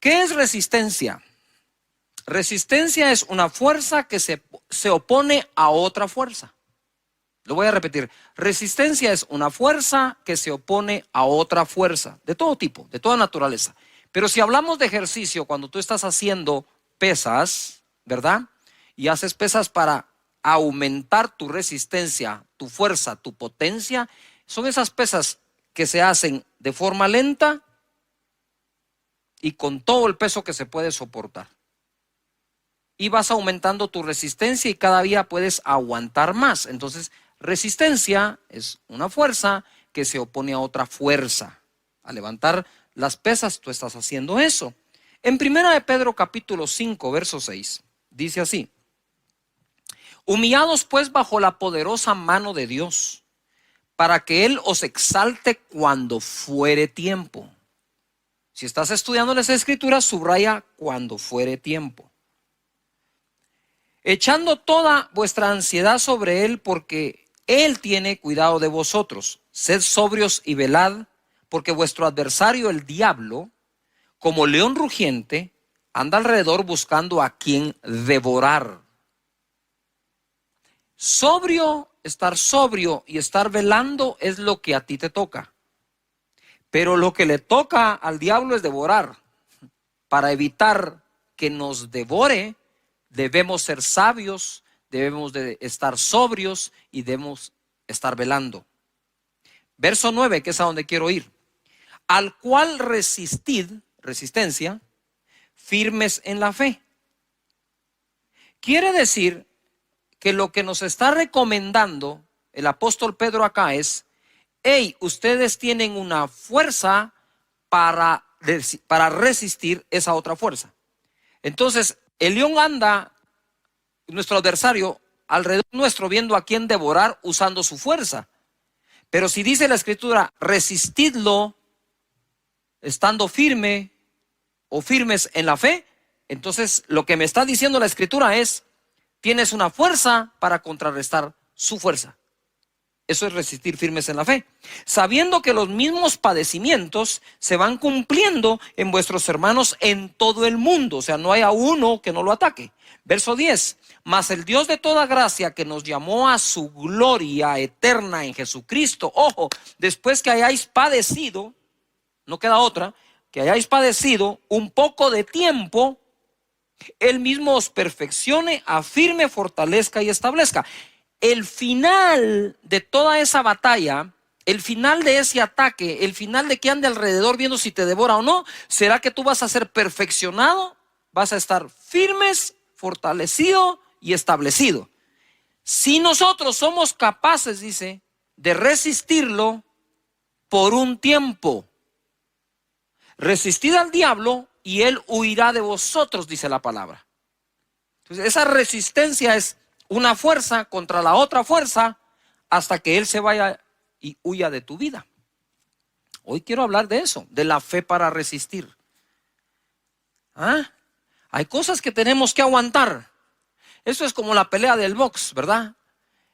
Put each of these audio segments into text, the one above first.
¿Qué es resistencia? Resistencia es una fuerza que se opone a otra fuerza. Lo voy a repetir. Resistencia es una fuerza que se opone a otra fuerza, de todo tipo, de toda naturaleza. Pero si hablamos de ejercicio, cuando tú estás haciendo pesas, ¿verdad? Y haces pesas para aumentar tu resistencia, tu fuerza, tu potencia, son esas pesas que se hacen de forma lenta y con todo el peso que se puede soportar. Y vas aumentando tu resistencia y cada día puedes aguantar más. Entonces, resistencia es una fuerza que se opone a otra fuerza. Al levantar las pesas, tú estás haciendo eso. En 1 de Pedro capítulo 5, verso 6, dice así: humillados pues bajo la poderosa mano de Dios, para que Él os exalte cuando fuere tiempo. Si estás estudiando las Escrituras, subraya cuando fuere tiempo. Echando toda vuestra ansiedad sobre Él, porque Él tiene cuidado de vosotros. Sed sobrios y velad, porque vuestro adversario, el diablo, como león rugiente, anda alrededor buscando a quien devorar. Estar sobrio y estar velando es lo que a ti te toca. Pero lo que le toca al diablo es devorar. Para evitar que nos devore, debemos ser sabios, debemos de estar sobrios y debemos estar velando. Verso 9, que es a donde quiero ir. Al cual resistid, resistencia, firmes en la fe. Quiere decir que lo que nos está recomendando el apóstol Pedro acá es: hey, ustedes tienen una fuerza para resistir esa otra fuerza. Entonces, el león anda, nuestro adversario, alrededor nuestro, viendo a quién devorar usando su fuerza. Pero si dice la Escritura, resistidlo estando firme o firmes en la fe, entonces lo que me está diciendo la Escritura es: tienes una fuerza para contrarrestar su fuerza. Eso es resistir firmes en la fe, sabiendo que los mismos padecimientos se van cumpliendo en vuestros hermanos en todo el mundo. O sea, no hay a uno que no lo ataque. Verso 10, mas el Dios de toda gracia, que nos llamó a su gloria eterna en Jesucristo. Ojo, después que hayáis padecido, no queda otra, que hayáis padecido un poco de tiempo, Él mismo os perfeccione, afirme, fortalezca y establezca. El final de toda esa batalla, el final de ese ataque, el final de que ande alrededor viendo si te devora o no, será que tú vas a ser perfeccionado, vas a estar firmes, fortalecido y establecido. Si nosotros somos capaces, dice, de resistirlo por un tiempo, resistid al diablo y él huirá de vosotros, dice la palabra. Entonces, esa resistencia es una fuerza contra la otra fuerza hasta que él se vaya y huya de tu vida. Hoy quiero hablar de eso, de la fe para resistir. Hay cosas que tenemos que aguantar. Eso es como la pelea del box, ¿verdad?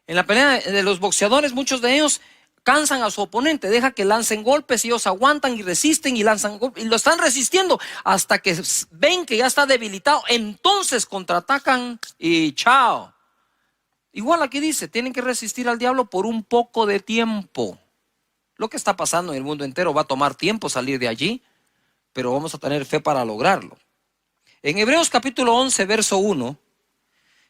En la pelea de los boxeadores, muchos de ellos cansan a su oponente, deja que lancen golpes y ellos aguantan y resisten y lanzan golpes y lo están resistiendo hasta que ven que ya está debilitado. Entonces contraatacan y chao. Igual aquí dice, tienen que resistir al diablo por un poco de tiempo. Lo que está pasando en el mundo entero va a tomar tiempo salir de allí, pero vamos a tener fe para lograrlo. En Hebreos capítulo 11, verso 1,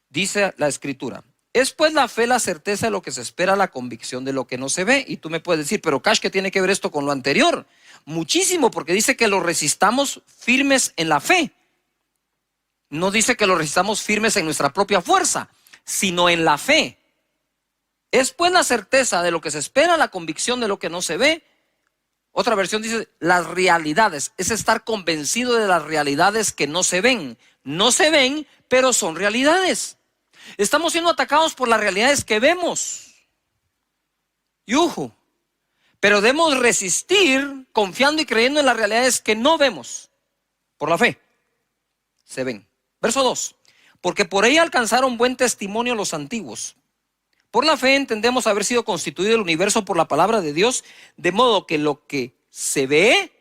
dice la Escritura: es pues la fe la certeza de lo que se espera, la convicción de lo que no se ve. Y tú me puedes decir, pero Cash, ¿qué tiene que ver esto con lo anterior? Muchísimo, porque dice que lo resistamos firmes en la fe. No dice que lo resistamos firmes en nuestra propia fuerza, sino en la fe. Es pues la certeza de lo que se espera, la convicción de lo que no se ve. Otra versión dice las realidades. Es estar convencido de las realidades que no se ven. No se ven, pero son realidades. Estamos siendo atacados por las realidades que vemos. Pero debemos resistir confiando y creyendo en las realidades que no vemos. Por la fe se ven. Verso 2. Porque por ella alcanzaron buen testimonio los antiguos. Por la fe entendemos haber sido constituido el universo por la palabra de Dios, de modo que lo que se ve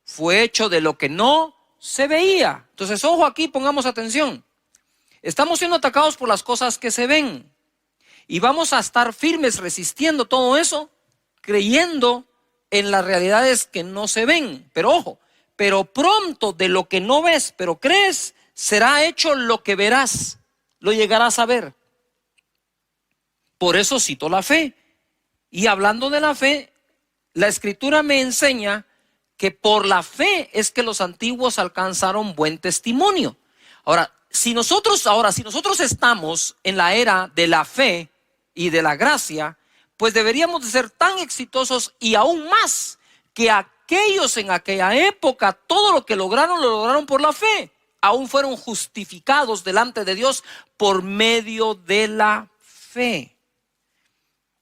fue hecho de lo que no se veía. Entonces, ojo aquí, pongamos atención. Estamos siendo atacados por las cosas que se ven. Y vamos a estar firmes resistiendo todo eso, creyendo en las realidades que no se ven. Pero ojo, pero pronto de lo que no ves, pero crees, será hecho lo que verás. Lo llegarás a ver. Por eso cito la fe. Y hablando de la fe, la Escritura me enseña que por la fe es que los antiguos alcanzaron buen testimonio. Si nosotros estamos en la era de la fe y de la gracia, pues deberíamos de ser tan exitosos y aún más que aquellos en aquella época. Todo lo que lograron, lo lograron por la fe. Aún fueron justificados delante de Dios por medio de la fe.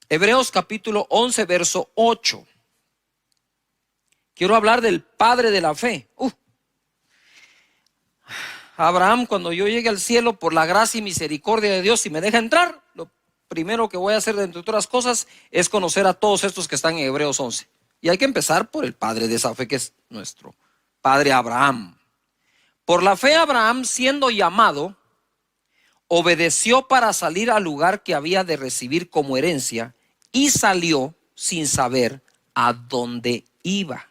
Hebreos capítulo 11, verso 8. Quiero hablar del padre de la fe. Abraham, cuando yo llegue al cielo por la gracia y misericordia de Dios, si me deja entrar, lo primero que voy a hacer, entre otras cosas, es conocer a todos estos que están en Hebreos 11. Y hay que empezar por el padre de esa fe, que es nuestro padre Abraham. Por la fe Abraham, siendo llamado, obedeció para salir al lugar que había de recibir como herencia, y salió sin saber a dónde iba.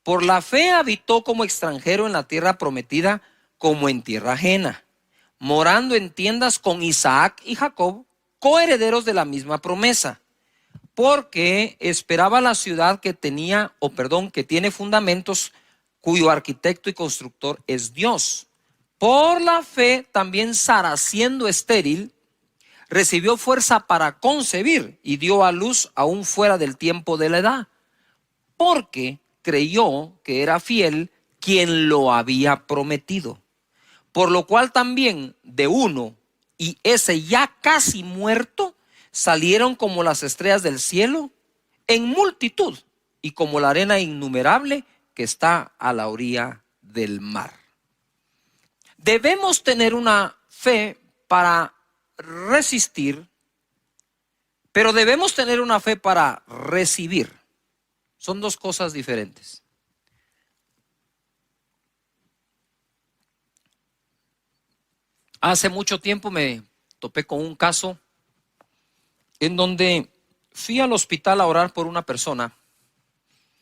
Por la fe habitó como extranjero en la tierra prometida, como en tierra ajena, morando en tiendas con Isaac y Jacob, coherederos de la misma promesa, porque esperaba la ciudad que tiene fundamentos, cuyo arquitecto y constructor es Dios. Por la fe también Sara, siendo estéril, recibió fuerza para concebir y dio a luz aún fuera del tiempo de la edad, porque creyó que era fiel quien lo había prometido. Por lo cual también de uno, y ese ya casi muerto, salieron como las estrellas del cielo en multitud, y como la arena innumerable que está a la orilla del mar. Debemos tener una fe para resistir, pero debemos tener una fe para recibir. Son dos cosas diferentes. Hace mucho tiempo me topé con un caso en donde fui al hospital a orar por una persona.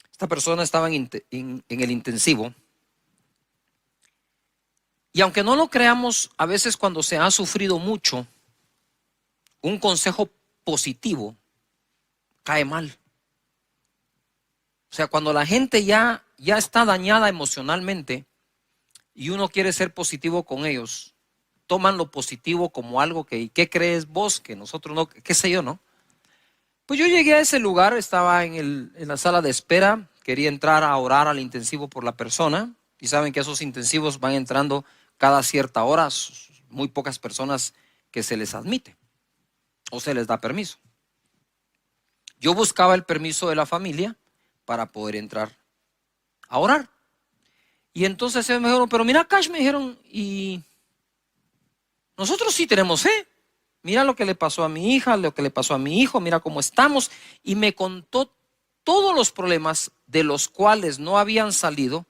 Esta persona estaba en el intensivo. Y aunque no lo creamos, a veces cuando se ha sufrido mucho, un consejo positivo cae mal. O sea, cuando la gente ya está dañada emocionalmente y uno quiere ser positivo con ellos, toman lo positivo como algo que, ¿qué crees vos? Que nosotros no, qué sé yo, ¿no? Pues yo llegué a ese lugar, estaba en la sala de espera, quería entrar a orar al intensivo por la persona, y saben que esos intensivos van entrando cada cierta hora, muy pocas personas que se les admite o se les da permiso. Yo buscaba el permiso de la familia para poder entrar a orar. Y entonces ellos me dijeron, pero mira, Cash, me dijeron, y nosotros sí tenemos fe. Mira lo que le pasó a mi hija, lo que le pasó a mi hijo, mira cómo estamos. Y me contó todos los problemas de los cuales no habían salido,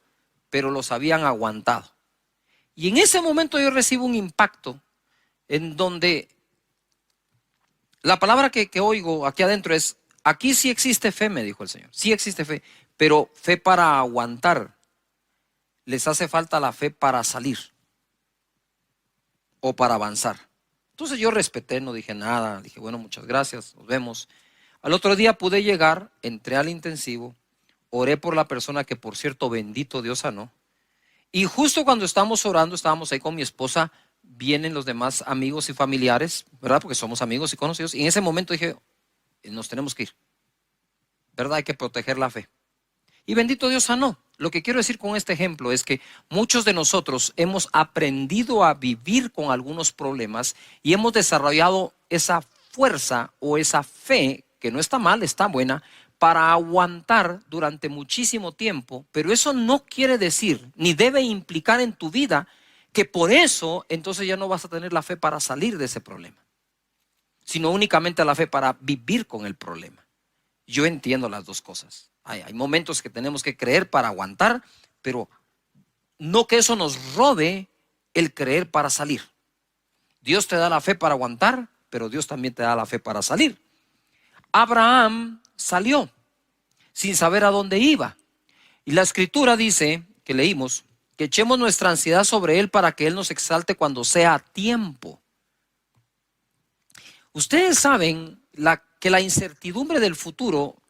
pero los habían aguantado. Y en ese momento yo recibo un impacto en donde la palabra que oigo aquí adentro es, aquí sí existe fe, me dijo el Señor, sí existe fe, pero fe para aguantar. Les hace falta la fe para salir o para avanzar. Entonces yo respeté, no dije nada, dije, bueno, muchas gracias, nos vemos. Al otro día pude llegar, entré al intensivo, oré por la persona que, por cierto, bendito Dios sanó. Y justo cuando estábamos orando, estábamos ahí con mi esposa, vienen los demás amigos y familiares, ¿verdad? Porque somos amigos y conocidos. Y en ese momento dije, nos tenemos que ir, ¿verdad? Hay que proteger la fe. Y bendito Dios sanó. Lo que quiero decir con este ejemplo es que muchos de nosotros hemos aprendido a vivir con algunos problemas y hemos desarrollado esa fuerza o esa fe, que no está mal, está buena, para aguantar durante muchísimo tiempo. Pero eso no quiere decir, ni debe implicar en tu vida, que por eso entonces ya no vas a tener la fe para salir de ese problema, sino únicamente la fe para vivir con el problema. Yo entiendo las dos cosas. Hay momentos que tenemos que creer para aguantar, pero no que eso nos robe el creer para salir. Dios te da la fe para aguantar, pero Dios también te da la fe para salir. Abraham salió sin saber a dónde iba. Y la escritura dice, que leímos, que echemos nuestra ansiedad sobre él para que él nos exalte cuando sea tiempo. Ustedes saben que la incertidumbre del futuro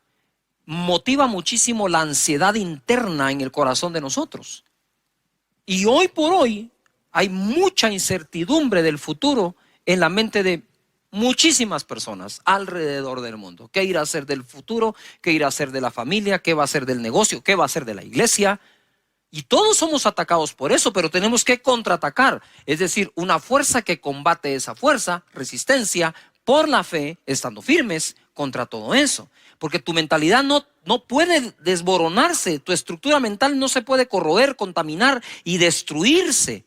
motiva muchísimo la ansiedad interna en el corazón de nosotros. Y hoy por hoy hay mucha incertidumbre del futuro en la mente de muchísimas personas alrededor del mundo. ¿Qué irá a ser del futuro? ¿Qué irá a ser de la familia? ¿Qué va a ser del negocio? ¿Qué va a ser de la iglesia? Y todos somos atacados por eso, pero tenemos que contraatacar. Es decir, una fuerza que combate esa fuerza, resistencia, por la fe, estando firmes contra todo eso. Porque tu mentalidad no puede desboronarse, tu estructura mental no se puede corroer, contaminar y destruirse.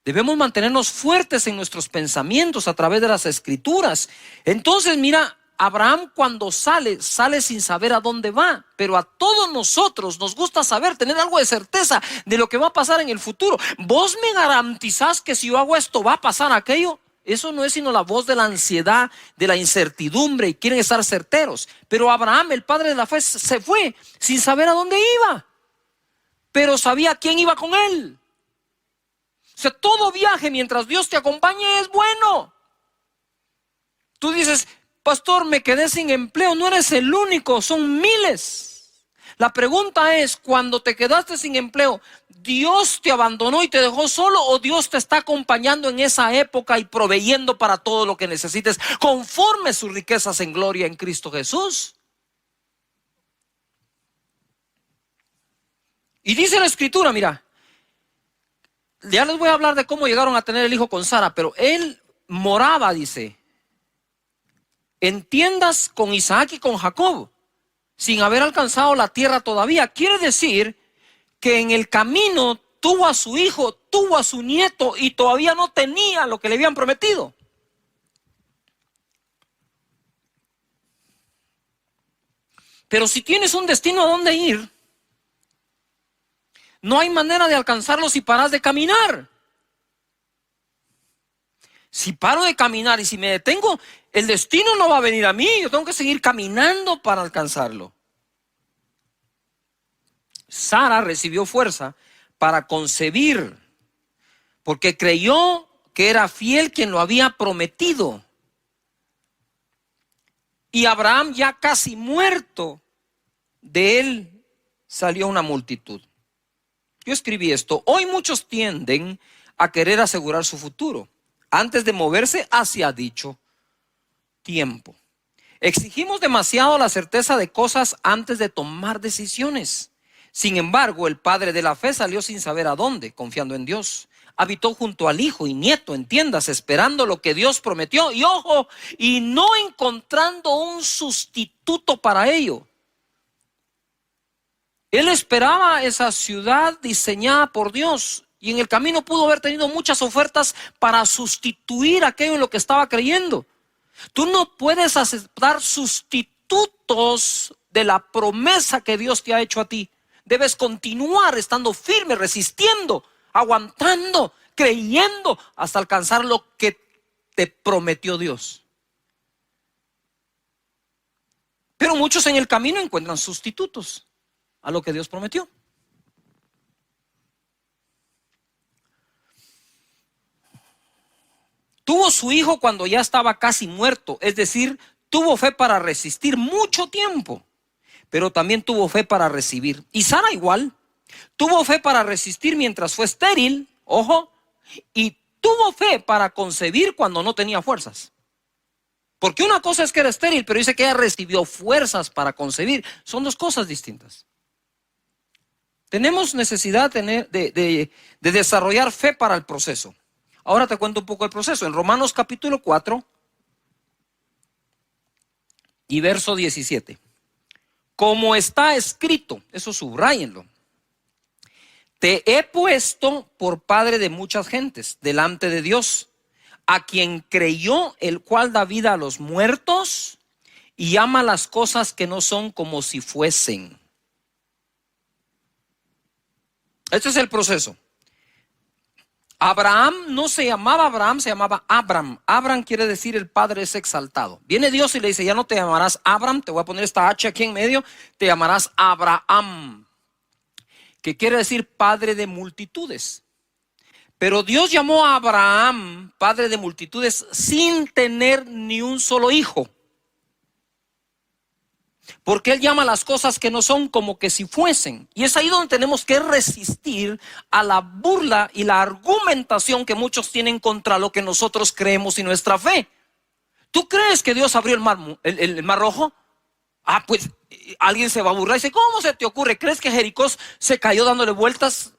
Debemos mantenernos fuertes en nuestros pensamientos a través de las escrituras. Entonces, mira, Abraham cuando sale sin saber a dónde va. Pero a todos nosotros nos gusta saber, tener algo de certeza de lo que va a pasar en el futuro. ¿Vos me garantizás que si yo hago esto va a pasar aquello? Eso no es sino la voz de la ansiedad, de la incertidumbre, y quieren estar certeros. Pero Abraham, el padre de la fe, se fue sin saber a dónde iba, pero sabía quién iba con él. O sea, todo viaje mientras Dios te acompañe es bueno. Tú dices, pastor, me quedé sin empleo. No eres el único, son miles. La pregunta es, cuando te quedaste sin empleo, ¿Dios te abandonó y te dejó solo, o Dios te está acompañando en esa época y proveyendo para todo lo que necesites conforme sus riquezas en gloria en Cristo Jesús? Y dice la escritura, mira, ya les voy a hablar de cómo llegaron a tener el hijo con Sara, pero él moraba, dice, en tiendas con Isaac y con Jacob, sin haber alcanzado la tierra todavía. Quiere decir que en el camino tuvo a su hijo, tuvo a su nieto y todavía no tenía lo que le habían prometido. Pero si tienes un destino a dónde ir, no hay manera de alcanzarlo si paras de caminar. Si paro de caminar y si me detengo, el destino no va a venir a mí. Yo tengo que seguir caminando para alcanzarlo. Sara recibió fuerza para concebir, porque creyó que era fiel quien lo había prometido. Y Abraham, ya casi muerto, de él salió una multitud. Yo escribí esto: hoy muchos tienden a querer asegurar su futuro antes de moverse hacia dicho tiempo. Exigimos demasiado la certeza de cosas antes de tomar decisiones. Sin embargo, el padre de la fe salió sin saber a dónde, confiando en Dios. Habitó junto al hijo y nieto en tiendas, esperando lo que Dios prometió. Y ojo, y no encontrando un sustituto para ello. Él esperaba esa ciudad diseñada por Dios. Y en el camino pudo haber tenido muchas ofertas para sustituir aquello en lo que estaba creyendo. Tú no puedes aceptar sustitutos de la promesa que Dios te ha hecho a ti. Debes continuar estando firme, resistiendo, aguantando, creyendo hasta alcanzar lo que te prometió Dios. Pero muchos en el camino encuentran sustitutos a lo que Dios prometió. Tuvo su hijo cuando ya estaba casi muerto, es decir, tuvo fe para resistir mucho tiempo, pero también tuvo fe para recibir. Y Sara igual, tuvo fe para resistir mientras fue estéril, ojo, y tuvo fe para concebir cuando no tenía fuerzas. Porque una cosa es que era estéril, pero dice que ella recibió fuerzas para concebir. Son dos cosas distintas. Tenemos necesidad de desarrollar fe para el proceso. Ahora te cuento un poco el proceso. En Romanos capítulo 4 y verso 17. Como está escrito, eso subráyenlo: te he puesto por padre de muchas gentes delante de Dios, a quien creyó, el cual da vida a los muertos y ama las cosas que no son como si fuesen. Este es el proceso. Abraham no se llamaba Abraham, se llamaba Abram. Abram quiere decir el Padre es exaltado. Viene Dios y le dice, ya no te llamarás Abram, te voy a poner esta H aquí en medio, te llamarás Abraham, que quiere decir Padre de multitudes. Pero Dios llamó a Abraham Padre de multitudes sin tener ni un solo hijo. Porque Él llama las cosas que no son como que si fuesen. Y es ahí donde tenemos que resistir a la burla y la argumentación que muchos tienen contra lo que nosotros creemos y nuestra fe. ¿Tú crees que Dios abrió el mar rojo? Ah, pues alguien se va a burlar y dice, ¿cómo se te ocurre? ¿Crees que Jericó se cayó dándole vueltas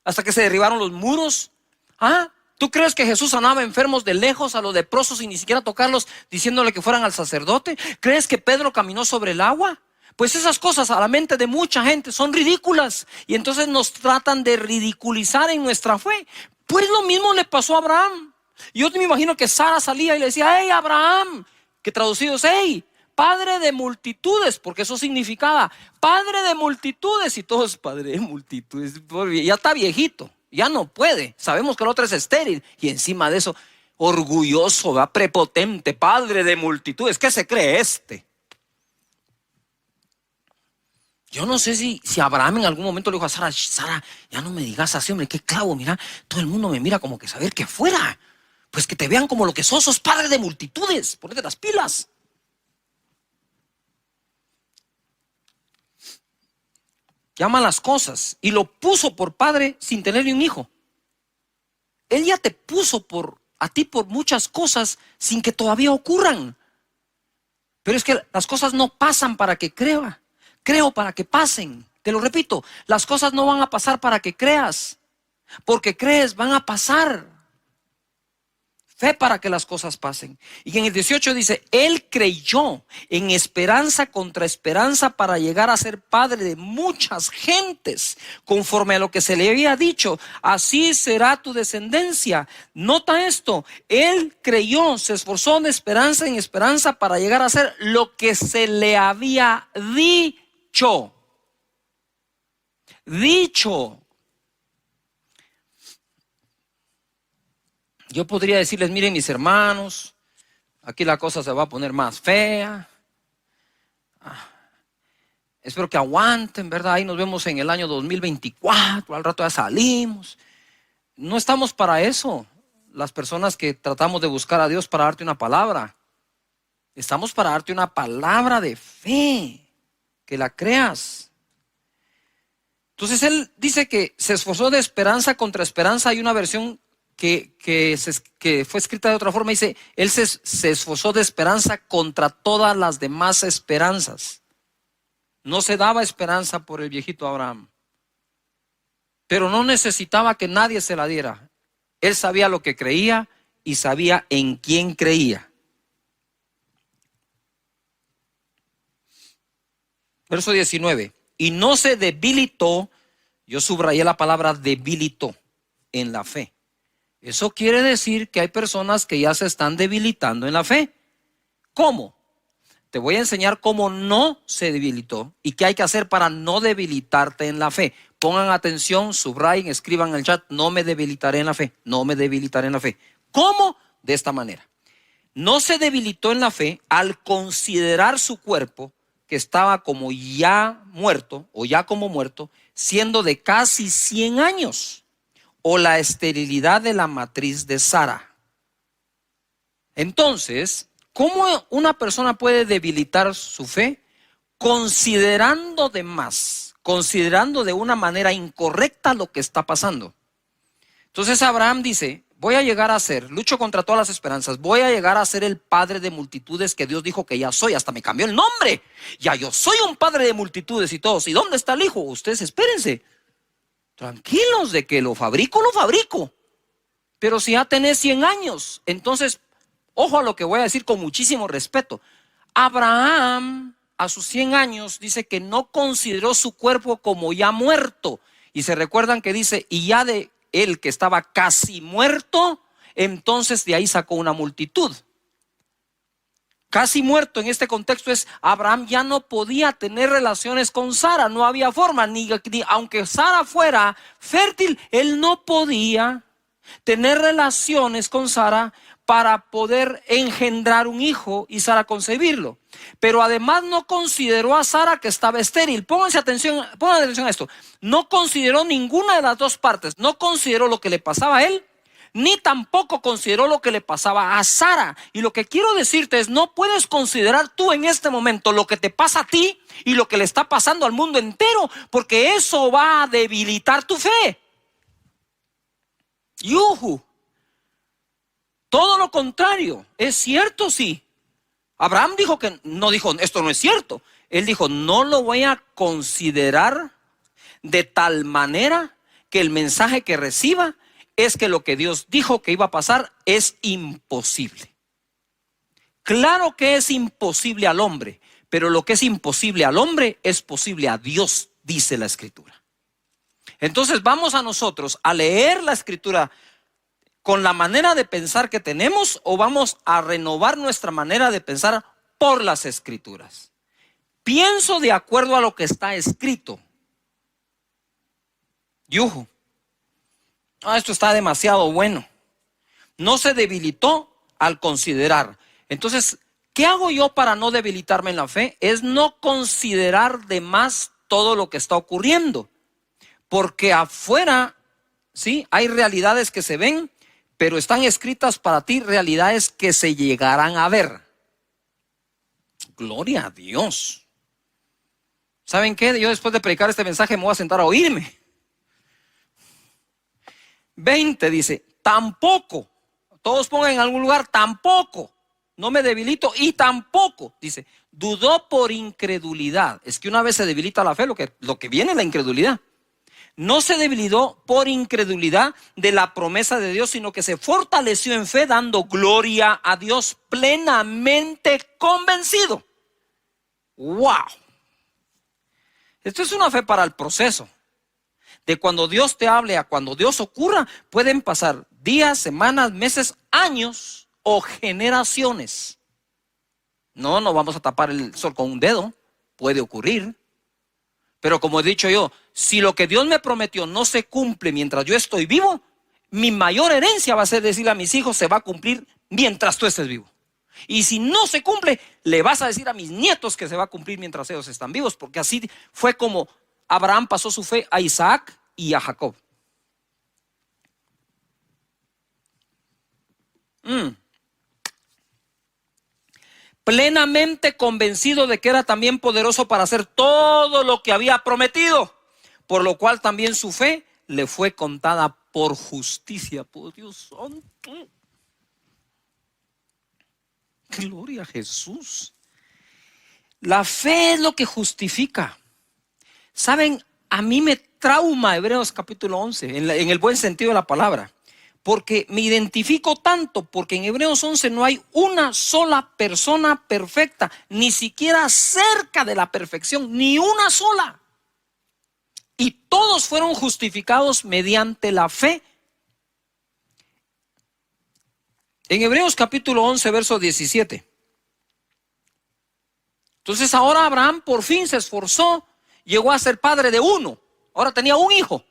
hasta que se derribaron los muros? ¿Ah? ¿Tú crees que Jesús sanaba enfermos de lejos, a los leprosos, y ni siquiera tocarlos, diciéndole que fueran al sacerdote? ¿Crees que Pedro caminó sobre el agua? Pues esas cosas a la mente de mucha gente son ridículas, y entonces nos tratan de ridiculizar en nuestra fe. Pues lo mismo le pasó a Abraham. Yo me imagino que Sara salía y le decía, hey Abraham, que traducido es, hey, Padre de multitudes, porque eso significaba Padre de multitudes, y todos Padre de multitudes, ya está viejito. Ya no puede, sabemos que el otro es estéril, y encima de eso, orgulloso, ¿verdad? Prepotente, padre de multitudes. ¿Qué se cree este? Yo no sé si Abraham en algún momento le dijo a Sara, Sara, ya no me digas así, hombre, qué clavo, mira, todo el mundo me mira como que saber que fuera, pues que te vean como lo que sos padre de multitudes, ponete las pilas. Llama las cosas y lo puso por padre sin tener ni un hijo. Él ya te puso a ti por muchas cosas sin que todavía ocurran. Pero es que las cosas no pasan para que creo para que pasen. Te lo repito, las cosas no van a pasar para que creas, porque crees, van a pasar. Fe para que las cosas pasen. Y en el 18 dice, Él creyó en esperanza contra esperanza para llegar a ser padre de muchas gentes, conforme a lo que se le había dicho, así será tu descendencia. Nota esto, Él creyó, se esforzó de esperanza en esperanza para llegar a ser lo que se le había dicho. Yo podría decirles, miren mis hermanos, aquí la cosa se va a poner más fea. Espero que aguanten, ¿verdad? Ahí nos vemos en el año 2024, al rato ya salimos. No estamos para eso, las personas que tratamos de buscar a Dios para darte una palabra. Estamos para darte una palabra de fe, que la creas. Entonces Él dice que se esforzó de esperanza contra esperanza. Hay una versión que fue escrita de otra forma, dice, Él se esforzó de esperanza contra todas las demás esperanzas. No se daba esperanza por el viejito Abraham, pero no necesitaba que nadie se la diera. Él sabía lo que creía y sabía en quién creía. Verso 19, y no se debilitó, yo subrayé la palabra debilitó, en la fe. Eso quiere decir que hay personas que ya se están debilitando en la fe. ¿Cómo? Te voy a enseñar cómo no se debilitó y qué hay que hacer para no debilitarte en la fe. Pongan atención, subrayen, escriban en el chat, no me debilitaré en la fe, no me debilitaré en la fe. ¿Cómo? De esta manera. No se debilitó en la fe al considerar su cuerpo, que estaba como ya muerto o ya como muerto, siendo de casi 100 años. O la esterilidad de la matriz de Sara. Entonces, ¿cómo una persona puede debilitar su fe? Considerando de más, considerando de una manera incorrecta lo que está pasando. Entonces Abraham dice, voy a llegar a ser, lucho contra todas las esperanzas, voy a llegar a ser el padre de multitudes que Dios dijo que ya soy, hasta me cambió el nombre. Ya yo soy un padre de multitudes y todos. ¿Y dónde está el hijo? Ustedes espérense. Tranquilos, de que lo fabrico. Pero si ya tenés 100 años, entonces, ojo a lo que voy a decir con muchísimo respeto. Abraham, a sus 100 años, dice que no consideró su cuerpo como ya muerto. Y se recuerdan que dice, y ya de él que estaba casi muerto, entonces de ahí sacó una multitud. casi muerto en este contexto es, Abraham ya no podía tener relaciones con Sara, no había forma, ni aunque Sara fuera fértil, él no podía tener relaciones con Sara para poder engendrar un hijo y Sara concebirlo. Pero además no consideró a Sara que estaba estéril. Pongan atención a esto. No consideró ninguna de las dos partes. No consideró lo que le pasaba a él, ni tampoco consideró lo que le pasaba a Sara. Y lo que quiero decirte es, no puedes considerar tú en este momento lo que te pasa a ti y lo que le está pasando al mundo entero, porque eso va a debilitar tu fe. ¡Yuhu! Todo lo contrario, es cierto, sí. Abraham dijo que no, dijo esto no es cierto. Él dijo, no lo voy a considerar de tal manera que el mensaje que reciba es que lo que Dios dijo que iba a pasar es imposible. Claro que es imposible al hombre, pero lo que es imposible al hombre es posible a Dios, dice la Escritura. Entonces vamos a nosotros a leer la Escritura con la manera de pensar que tenemos, o vamos a renovar nuestra manera de pensar por las Escrituras. Pienso de acuerdo a lo que está escrito. Yuhu. Esto está demasiado bueno. No se debilitó al considerar. Entonces, ¿qué hago yo para no debilitarme en la fe? Es no considerar de más todo lo que está ocurriendo. Porque afuera, sí, hay realidades que se ven, pero están escritas para ti realidades que se llegarán a ver. Gloria a Dios. ¿Saben qué? Yo después de predicar este mensaje me voy a sentar a oírme. 20 dice, tampoco. Todos pongan en algún lugar, tampoco. No me debilito y tampoco. Dice, dudó por incredulidad. Es que una vez se debilita la fe, lo que viene es la incredulidad. No se debilitó por incredulidad de la promesa de Dios, sino que se fortaleció en fe, dando gloria a Dios, plenamente convencido. ¡Wow! Esto es una fe para el proceso. De cuando Dios te hable a cuando Dios ocurra, pueden pasar días, semanas, meses, años o generaciones. No vamos a tapar el sol con un dedo. Puede ocurrir. Pero como he dicho yo, si lo que Dios me prometió no se cumple mientras yo estoy vivo, mi mayor herencia va a ser decirle a mis hijos, se va a cumplir mientras tú estés vivo. Y si no se cumple, le vas a decir a mis nietos que se va a cumplir mientras ellos están vivos, porque así fue como Abraham pasó su fe a Isaac y a Jacob. Plenamente convencido de que era también poderoso para hacer todo lo que había prometido, por lo cual también su fe le fue contada por justicia. Por Dios santo. Gloria a Jesús. La fe es lo que justifica. Saben, a mí me trauma Hebreos capítulo 11, en el buen sentido de la palabra. Porque me identifico tanto, porque en Hebreos 11 no hay una sola persona perfecta, ni siquiera cerca de la perfección, ni una sola. Y todos fueron justificados mediante la fe. En Hebreos capítulo 11, verso 17. Entonces ahora Abraham por fin se esforzó, llegó a ser padre de uno. Ahora tenía un hijo.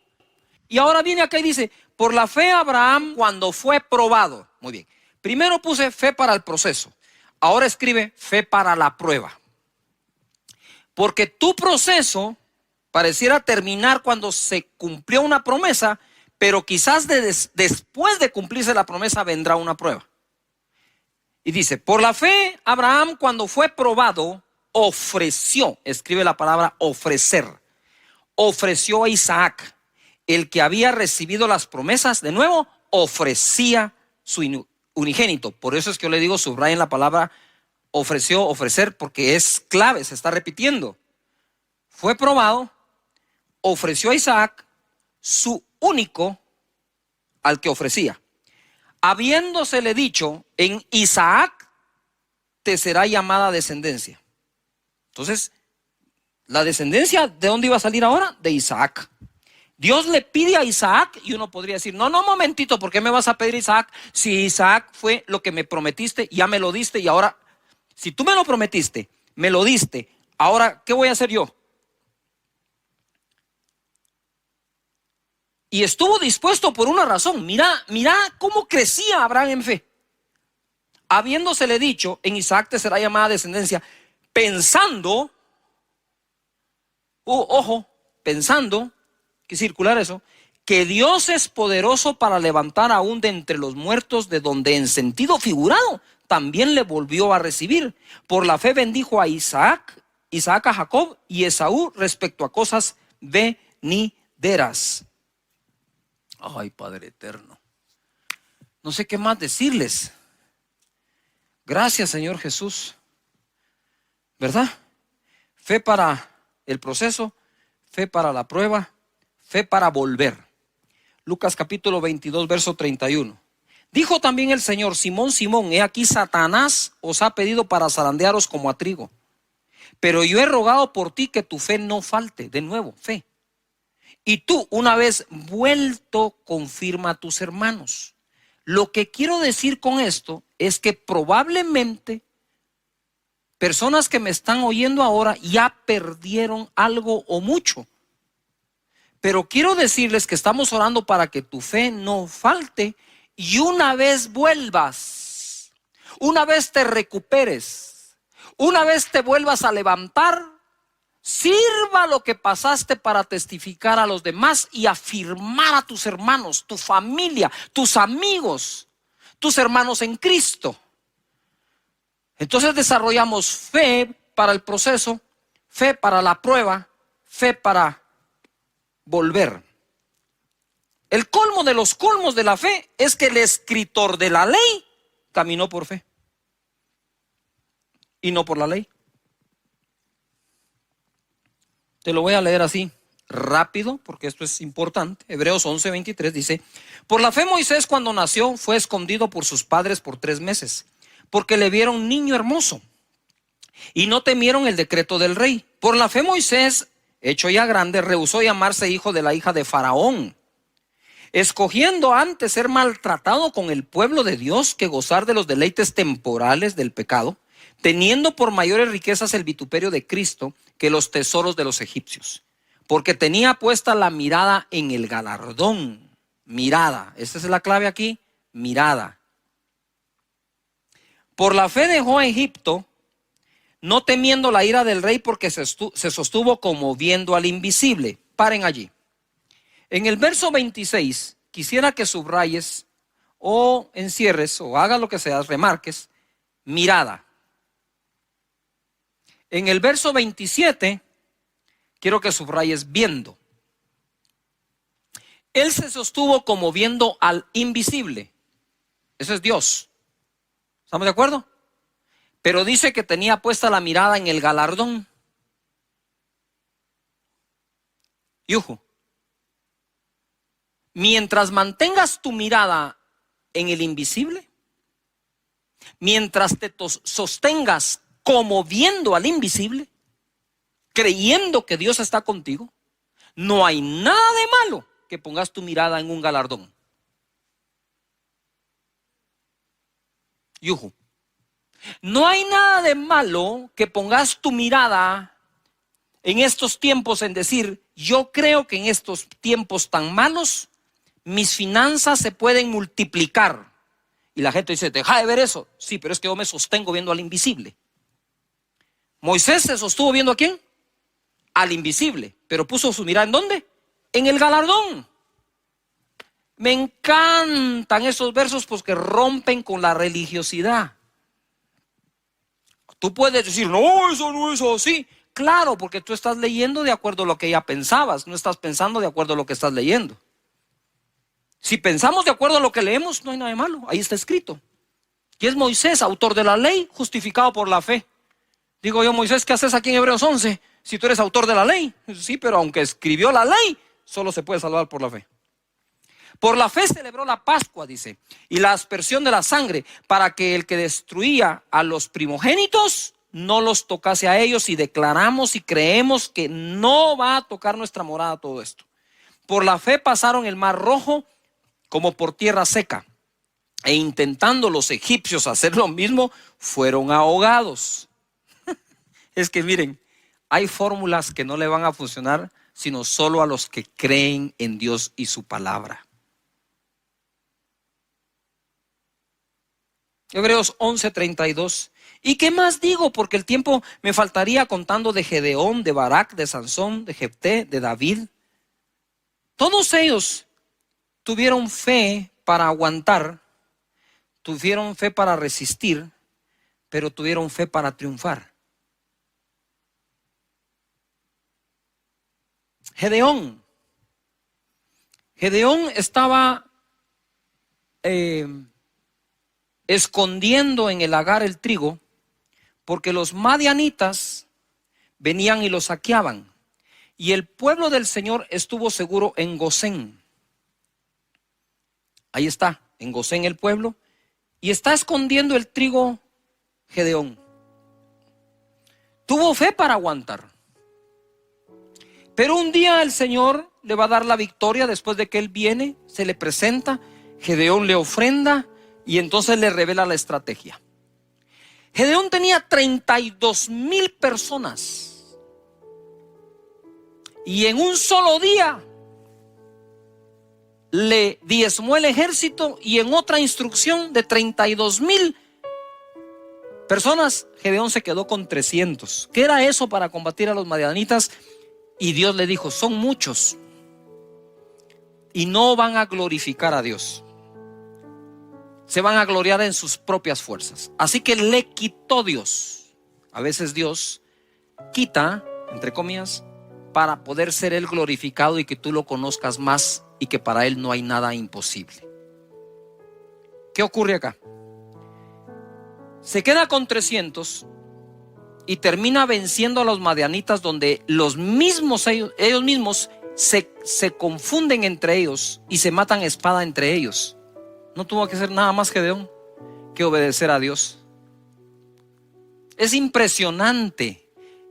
Y ahora viene acá y dice, por la fe Abraham cuando fue probado. Muy bien. Primero puse fe para el proceso. Ahora escribe fe para la prueba. Porque tu proceso pareciera terminar cuando se cumplió una promesa, pero quizás después de cumplirse la promesa vendrá una prueba. Y dice, por la fe Abraham cuando fue probado ofreció, escribe la palabra ofrecer, ofreció a Isaac. El que había recibido las promesas, de nuevo, ofrecía su unigénito. Por eso es que yo le digo, subrayen la palabra ofreció, ofrecer, porque es clave, se está repitiendo. Fue probado, ofreció a Isaac su único al que ofrecía. Habiéndosele dicho, en Isaac te será llamada descendencia. Entonces, la descendencia, ¿de dónde iba a salir ahora? De Isaac. Dios le pide a Isaac y uno podría decir, no, momentito, ¿por qué me vas a pedir Isaac? Si Isaac fue lo que me prometiste, ya me lo diste y ahora Si tú me lo prometiste, me lo diste, ahora, ¿qué voy a hacer yo? Y estuvo dispuesto por una razón. Mira cómo crecía Abraham en fe. Habiéndosele dicho, en Isaac te será llamada descendencia, pensando, pensando, que circular eso, que Dios es poderoso para levantar aún de entre los muertos, de donde en sentido figurado también le volvió a recibir. Por la fe bendijo a Isaac a Jacob y Esaú respecto a cosas venideras. Ay, Padre eterno, no sé qué más decirles. Gracias, Señor Jesús, ¿verdad? Fe para el proceso, fe para la prueba, fe para volver. Lucas capítulo 22, verso 31. Dijo también el Señor: Simón, Simón, he aquí Satanás os ha pedido para zarandearos como a trigo, pero yo he rogado por ti que tu fe no falte. De nuevo, fe. Y tú, una vez vuelto, confirma a tus hermanos. Lo que quiero decir con esto es que probablemente personas que me están oyendo ahora ya perdieron algo o mucho. Pero quiero decirles que estamos orando para que tu fe no falte, y una vez vuelvas, una vez te recuperes, una vez te vuelvas a levantar, sirva lo que pasaste para testificar a los demás y afirmar a tus hermanos, tu familia, tus amigos, tus hermanos en Cristo. Entonces desarrollamos fe para el proceso, fe para la prueba, fe para volver. El colmo de los colmos de la fe es que el escritor de la ley caminó por fe y no por la ley. Te lo voy a leer así rápido porque esto es importante. Hebreos 11:23 dice: por la fe Moisés, cuando nació, fue escondido por sus padres por 3 meses, porque le vieron niño hermoso y no temieron el decreto del rey. Por la fe Moisés, hecho ya grande, rehusó llamarse hijo de la hija de Faraón, escogiendo antes ser maltratado con el pueblo de Dios que gozar de los deleites temporales del pecado, teniendo por mayores riquezas el vituperio de Cristo que los tesoros de los egipcios, porque tenía puesta la mirada en el galardón. Mirada, esta es la clave aquí, mirada. Por la fe dejó a Egipto, no temiendo la ira del rey, porque se sostuvo como viendo al invisible. Paren allí. En el verso 26, quisiera que subrayes o encierres o hagas lo que seas, remarques, mirada. En el verso 27, quiero que subrayes viendo. Él se sostuvo como viendo al invisible. Eso es Dios. ¿Estamos de acuerdo? Pero dice que tenía puesta la mirada en el galardón. Yuju. Mientras mantengas tu mirada en el invisible, mientras te sostengas como viendo al invisible, creyendo que Dios está contigo, no hay nada de malo que pongas tu mirada en un galardón. Yuju. No hay nada de malo que pongas tu mirada en estos tiempos en decir: yo creo que en estos tiempos tan malos mis finanzas se pueden multiplicar. Y la gente dice: deja de ver eso. Sí, pero es que yo me sostengo viendo al invisible. Moisés se sostuvo viendo ¿a quién? Al invisible, pero puso su mirada ¿en dónde? En el galardón. Me encantan esos versos porque rompen con la religiosidad. Tú puedes decir: no, eso no es así. Claro, porque tú estás leyendo de acuerdo a lo que ya pensabas, no estás pensando de acuerdo a lo que estás leyendo. Si pensamos de acuerdo a lo que leemos, no hay nada de malo, ahí está escrito. Y es Moisés, autor de la ley, justificado por la fe. Digo yo: Moisés, ¿qué haces aquí en Hebreos 11 si tú eres autor de la ley? Sí, pero aunque escribió la ley, solo se puede salvar por la fe. Por la fe celebró la Pascua, dice, y la aspersión de la sangre, para que el que destruía a los primogénitos no los tocase a ellos, y declaramos y creemos que no va a tocar nuestra morada todo esto. Por la fe pasaron el mar Rojo como por tierra seca, e intentando los egipcios hacer lo mismo, fueron ahogados. Es que miren, hay fórmulas que no le van a funcionar sino solo a los que creen en Dios y su palabra. Hebreos 11:32. ¿Y qué más digo? Porque el tiempo me faltaría contando de Gedeón, de Barak, de Sansón, de Jefté, de David. Todos ellos tuvieron fe para aguantar, tuvieron fe para resistir, pero tuvieron fe para triunfar. Gedeón estaba escondiendo en el lagar el trigo, porque los madianitas venían y lo saqueaban. Y el pueblo del Señor estuvo seguro en Gosén. Ahí está, en Gosén el pueblo. Y está escondiendo el trigo Gedeón. Tuvo fe para aguantar. Pero un día el Señor le va a dar la victoria después de que él viene, se le presenta, Gedeón le ofrenda y entonces le revela la estrategia. Gedeón tenía 32,000 personas y en un solo día le diezmó el ejército, y en otra instrucción de 32,000 personas, Gedeón se quedó con 300. ¿Qué era eso para combatir a los madianitas? Y Dios le dijo, son muchos y no van a glorificar a Dios. Se van a gloriar en sus propias fuerzas. Así que le quitó Dios. A veces Dios quita, entre comillas, para poder ser Él glorificado y que tú lo conozcas más y que para Él no hay nada imposible. ¿Qué ocurre acá? Se queda con 300 y termina venciendo a los madianitas, donde los mismos ellos mismos se confunden entre ellos y se matan a espada entre ellos. No tuvo que hacer nada más Gedeón que obedecer a Dios. Es impresionante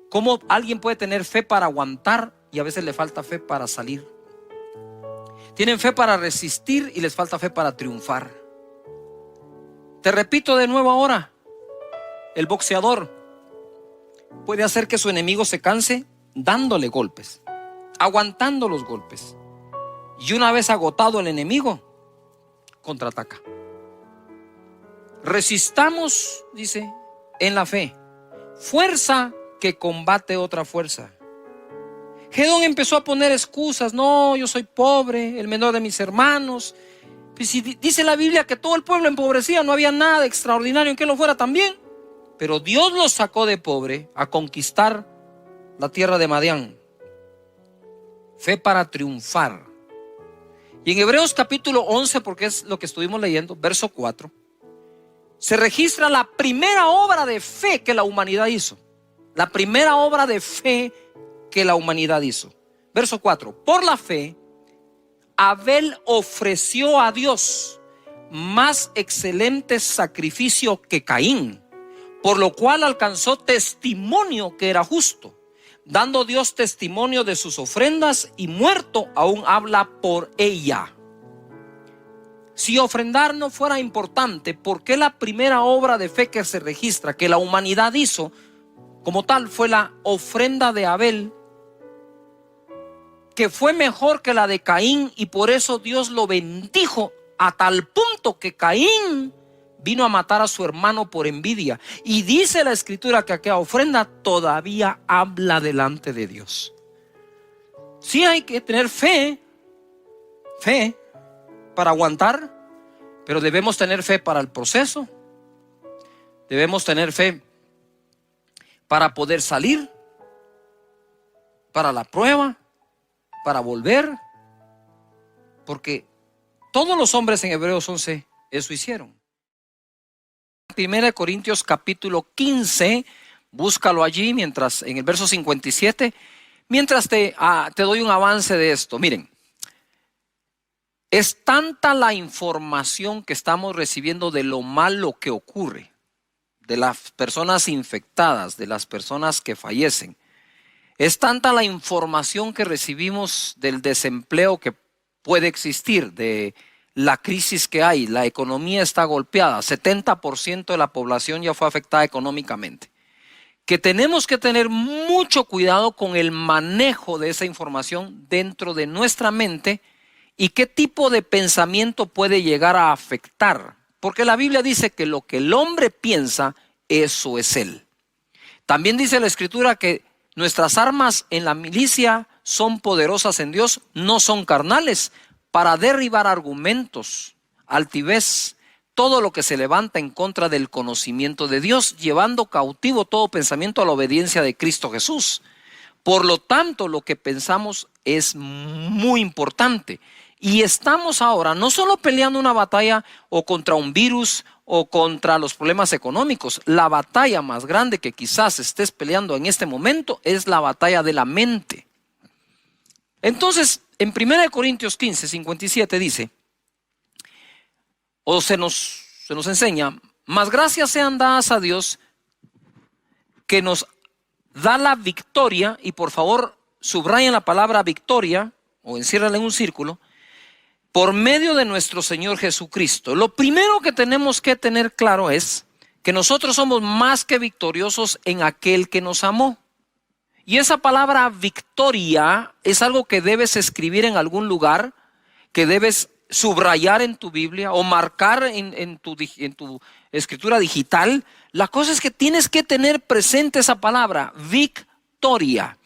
cómo alguien puede tener fe para aguantar y a veces le falta fe para salir. Tienen fe para resistir y les falta fe para triunfar. Te repito de nuevo ahora, el boxeador puede hacer que su enemigo se canse dándole golpes, aguantando los golpes. Y una vez agotado el enemigo, contraataca. Resistamos, dice, en la fe, fuerza que combate otra fuerza. Gedeón empezó a poner excusas. No, yo soy pobre, el menor de mis hermanos. Pues si dice la Biblia que todo el pueblo empobrecía, no había nada extraordinario en que lo fuera también. Pero Dios los sacó de pobre a conquistar la tierra de Madián. Fe para triunfar. Y en Hebreos capítulo 11, porque es lo que estuvimos leyendo, verso 4, se registra la primera obra de fe que la humanidad hizo. La primera obra de fe que la humanidad hizo. Verso 4. Por la fe, Abel ofreció a Dios más excelente sacrificio que Caín, por lo cual alcanzó testimonio que era justo, dando Dios testimonio de sus ofrendas, y muerto aún habla por ella. Si ofrendar no fuera importante, ¿por qué la primera obra de fe que se registra, que la humanidad hizo como tal, fue la ofrenda de Abel, que fue mejor que la de Caín? Y por eso Dios lo bendijo a tal punto que Caín vino a matar a su hermano por envidia. Y dice la escritura que aquella ofrenda todavía habla delante de Dios. Sí, hay que tener fe para aguantar, pero debemos tener fe para el proceso. Debemos tener fe para poder salir, para la prueba, para volver, porque todos los hombres en Hebreos 11 eso hicieron. 1 Corintios capítulo 15, búscalo allí, mientras en el verso 57, mientras te doy un avance de esto. Miren, es tanta la información que estamos recibiendo de lo malo que ocurre, de las personas infectadas, de las personas que fallecen. Es tanta la información que recibimos del desempleo que puede existir, de la crisis que hay, la economía está golpeada, 70% de la población ya fue afectada económicamente, que tenemos que tener mucho cuidado con el manejo de esa información dentro de nuestra mente y qué tipo de pensamiento puede llegar a afectar. Porque la Biblia dice que lo que el hombre piensa, eso es él. También dice la Escritura que nuestras armas en la milicia son poderosas en Dios, no son carnales, para derribar argumentos, altivez, todo lo que se levanta en contra del conocimiento de Dios, llevando cautivo todo pensamiento a la obediencia de Cristo Jesús. Por lo tanto, lo que pensamos es muy importante. Y estamos ahora no solo peleando una batalla o contra un virus o contra los problemas económicos. La batalla más grande que quizás estés peleando en este momento es la batalla de la mente. Entonces, en 1 Corintios 15, 57 dice, o se nos enseña, mas gracias sean dadas a Dios que nos da la victoria, y por favor subrayen la palabra victoria o enciérrala en un círculo, por medio de nuestro Señor Jesucristo. Lo primero que tenemos que tener claro es que nosotros somos más que victoriosos en aquel que nos amó. Y esa palabra victoria es algo que debes escribir en algún lugar, que debes subrayar en tu Biblia o marcar en tu escritura digital. La cosa es que tienes que tener presente esa palabra, victoria.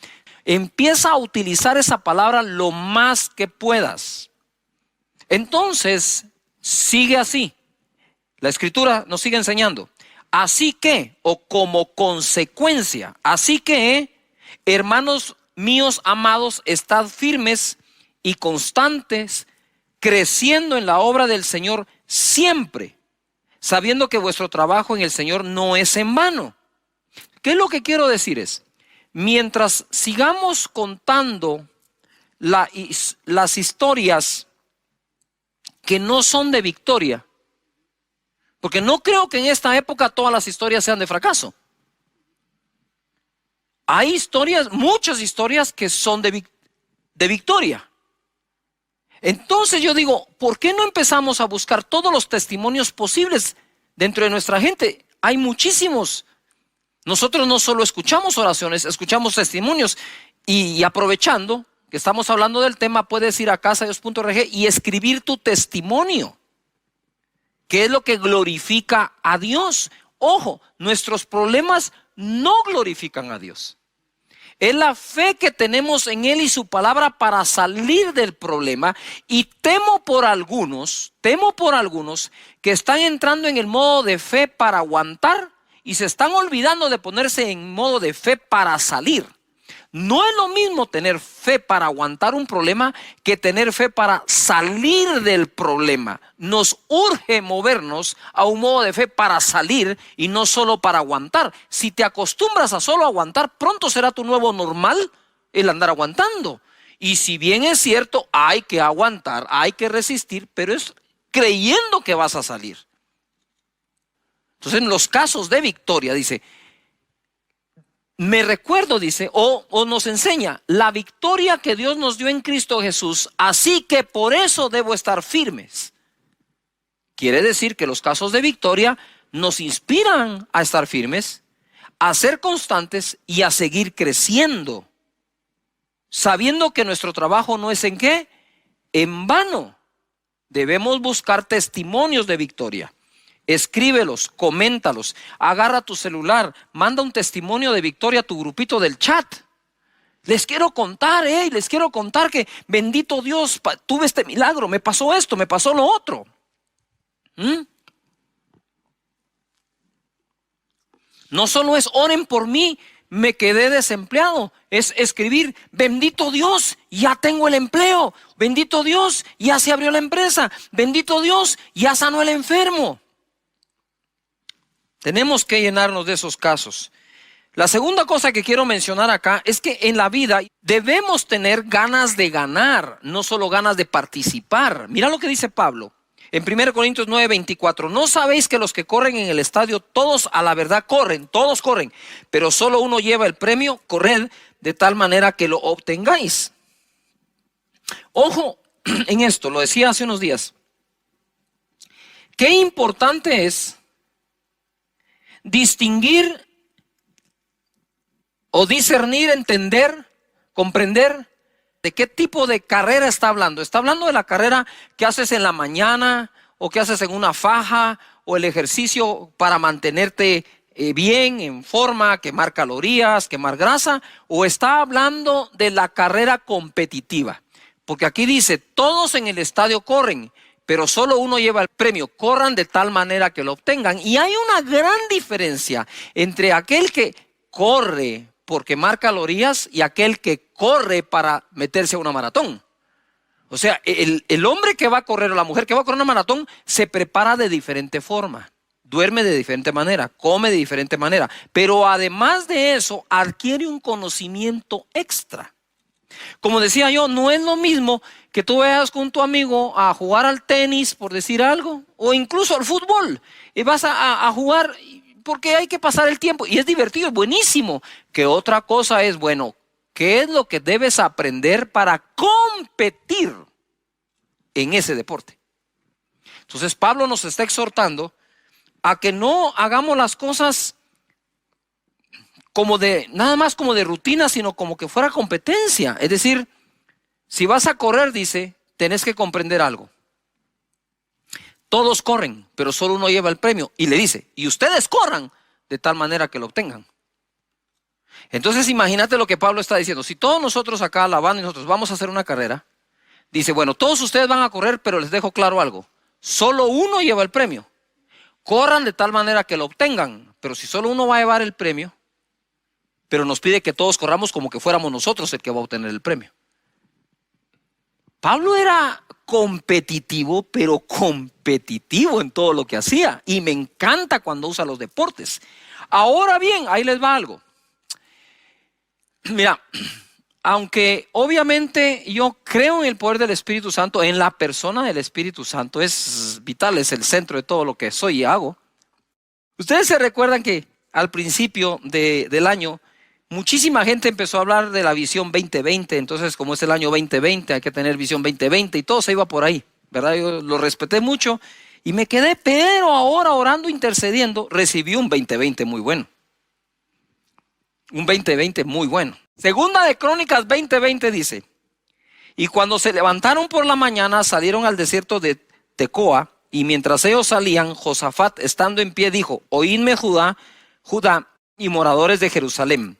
Empieza a utilizar esa palabra lo más que puedas. Entonces, sigue así. La Escritura nos sigue enseñando. Así que, o como consecuencia, así que, hermanos míos amados, estad firmes y constantes, creciendo en la obra del Señor siempre, sabiendo que vuestro trabajo en el Señor no es en vano. ¿Qué es lo que quiero decir? Es, mientras sigamos contando las historias que no son de victoria, porque no creo que en esta época todas las historias sean de fracaso. Hay historias, muchas historias que son de victoria. Entonces yo digo, ¿por qué no empezamos a buscar todos los testimonios posibles dentro de nuestra gente? Hay muchísimos. Nosotros no solo escuchamos oraciones, escuchamos testimonios y aprovechando que estamos hablando del tema, puedes ir a casadedios.org y escribir tu testimonio. ¿Qué es lo que glorifica a Dios? Ojo, nuestros problemas no glorifican a Dios. Es la fe que tenemos en Él y su palabra para salir del problema. Y temo por algunos que están entrando en el modo de fe para aguantar y se están olvidando de ponerse en modo de fe para salir. No es lo mismo tener fe para aguantar un problema que tener fe para salir del problema. Nos urge movernos a un modo de fe para salir y no solo para aguantar. Si te acostumbras a solo aguantar, pronto será tu nuevo normal el andar aguantando. Y si bien es cierto, hay que aguantar, hay que resistir, pero es creyendo que vas a salir. Entonces, en los casos de victoria, dice, me recuerdo, dice, o nos enseña la victoria que Dios nos dio en Cristo Jesús, así que por eso debo estar firmes. Quiere decir que los casos de victoria nos inspiran a estar firmes, a ser constantes y a seguir creciendo, sabiendo que nuestro trabajo no es en qué, en vano. Debemos buscar testimonios de victoria. Escríbelos, coméntalos, agarra tu celular, manda un testimonio de victoria a tu grupito del chat. Les quiero contar, que bendito Dios, tuve este milagro, me pasó esto, me pasó lo otro. No solo es oren por mí, me quedé desempleado. Es escribir, bendito Dios, ya tengo el empleo. Bendito Dios, ya se abrió la empresa. Bendito Dios, ya sanó el enfermo. Tenemos que llenarnos de esos casos. La segunda cosa que quiero mencionar acá es que en la vida debemos tener ganas de ganar, no solo ganas de participar. Mira lo que dice Pablo en 1 Corintios 9:24. ¿No sabéis que los que corren en el estadio, todos a la verdad corren, todos corren, pero solo uno lleva el premio? Corred de tal manera que lo obtengáis. Ojo en esto, lo decía hace unos días. qué importante es distinguir o discernir, entender, comprender de qué tipo de carrera está hablando. Está hablando de la carrera que haces en la mañana o que haces en una faja o el ejercicio para mantenerte bien, en forma, quemar calorías, quemar grasa, o está hablando de la carrera competitiva. Porque aquí dice, todos en el estadio corren, pero solo uno lleva el premio. Corran de tal manera que lo obtengan. Y hay una gran diferencia entre aquel que corre por quemar calorías y aquel que corre para meterse a una maratón. O sea, el hombre que va a correr o la mujer que va a correr una maratón se prepara de diferente forma, duerme de diferente manera, come de diferente manera, pero además de eso adquiere un conocimiento extra. Como decía yo, no es lo mismo que tú vayas con tu amigo a jugar al tenis, por decir algo, o incluso al fútbol, y vas a jugar porque hay que pasar el tiempo, y es divertido, es buenísimo. Que otra cosa es, bueno, ¿qué es lo que debes aprender para competir en ese deporte? Entonces Pablo nos está exhortando a que no hagamos las cosas como de, nada más como de rutina, sino como que fuera competencia. Es decir, si vas a correr, dice, tenés que comprender algo. Todos corren, pero solo uno lleva el premio. Y le dice, y ustedes corran de tal manera que lo obtengan. Entonces imagínate lo que Pablo está diciendo. Si todos nosotros acá, la banda y nosotros vamos a hacer una carrera, dice, bueno, todos ustedes van a correr, pero les dejo claro algo. Solo uno lleva el premio. Corran de tal manera que lo obtengan. Pero si solo uno va a llevar el premio, pero nos pide que todos corramos como que fuéramos nosotros el que va a obtener el premio. Pablo era competitivo, pero competitivo en todo lo que hacía. Y me encanta cuando usa los deportes. Ahora bien, ahí les va algo. Mira, aunque obviamente yo creo en el poder del Espíritu Santo, en la persona del Espíritu Santo, es vital, es el centro de todo lo que soy y hago. Ustedes se recuerdan que al principio del año, muchísima gente empezó a hablar de la visión 2020, entonces como es el año 2020, hay que tener visión 2020 y todo se iba por ahí, ¿verdad? Yo lo respeté mucho y me quedé, pero ahora orando, intercediendo, recibí un 2020 muy bueno. Un 2020 muy bueno. Segunda de Crónicas 20:20 dice, y cuando se levantaron por la mañana salieron al desierto de Tecoa, y mientras ellos salían, Josafat estando en pie dijo, oídme Judá y moradores de Jerusalén.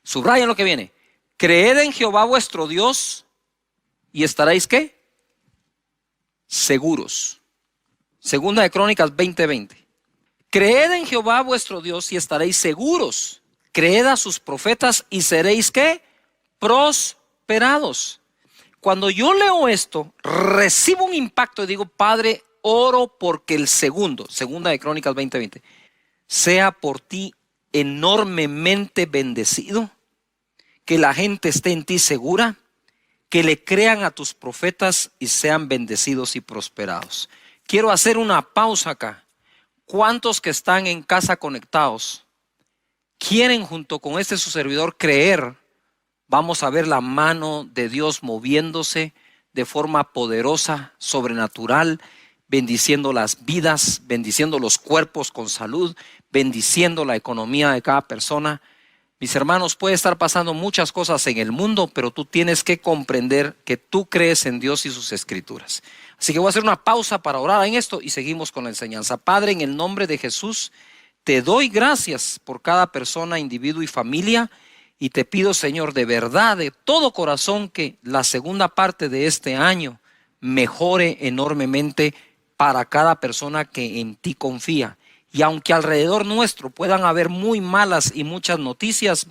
Subrayen lo que viene. Creed en Jehová vuestro Dios y estaréis ¿qué? Seguros. Segunda de Crónicas 20:20. Creed en Jehová vuestro Dios y estaréis seguros. Creed a sus profetas y seréis ¿qué? Prosperados. Cuando yo leo esto, recibo un impacto y digo, Padre, oro porque el segunda de Crónicas 20:20, sea por ti enormemente bendecido, que la gente esté en ti segura, que le crean a tus profetas y sean bendecidos y prosperados. Quiero hacer una pausa acá. ¿Cuántos que están en casa conectados quieren junto con su servidor creer? Vamos a ver la mano de Dios moviéndose de forma poderosa, sobrenatural, bendiciendo las vidas, bendiciendo los cuerpos con salud, bendiciendo la economía de cada persona. Mis hermanos, puede estar pasando muchas cosas en el mundo, pero tú tienes que comprender que tú crees en Dios y sus escrituras. Así que voy a hacer una pausa para orar en esto y seguimos con la enseñanza. Padre, en el nombre de Jesús, te doy gracias por cada persona, individuo y familia, y te pido, Señor, de verdad, de todo corazón, que la segunda parte de este año mejore enormemente para cada persona que en ti confía. Y aunque alrededor nuestro puedan haber muy malas y muchas noticias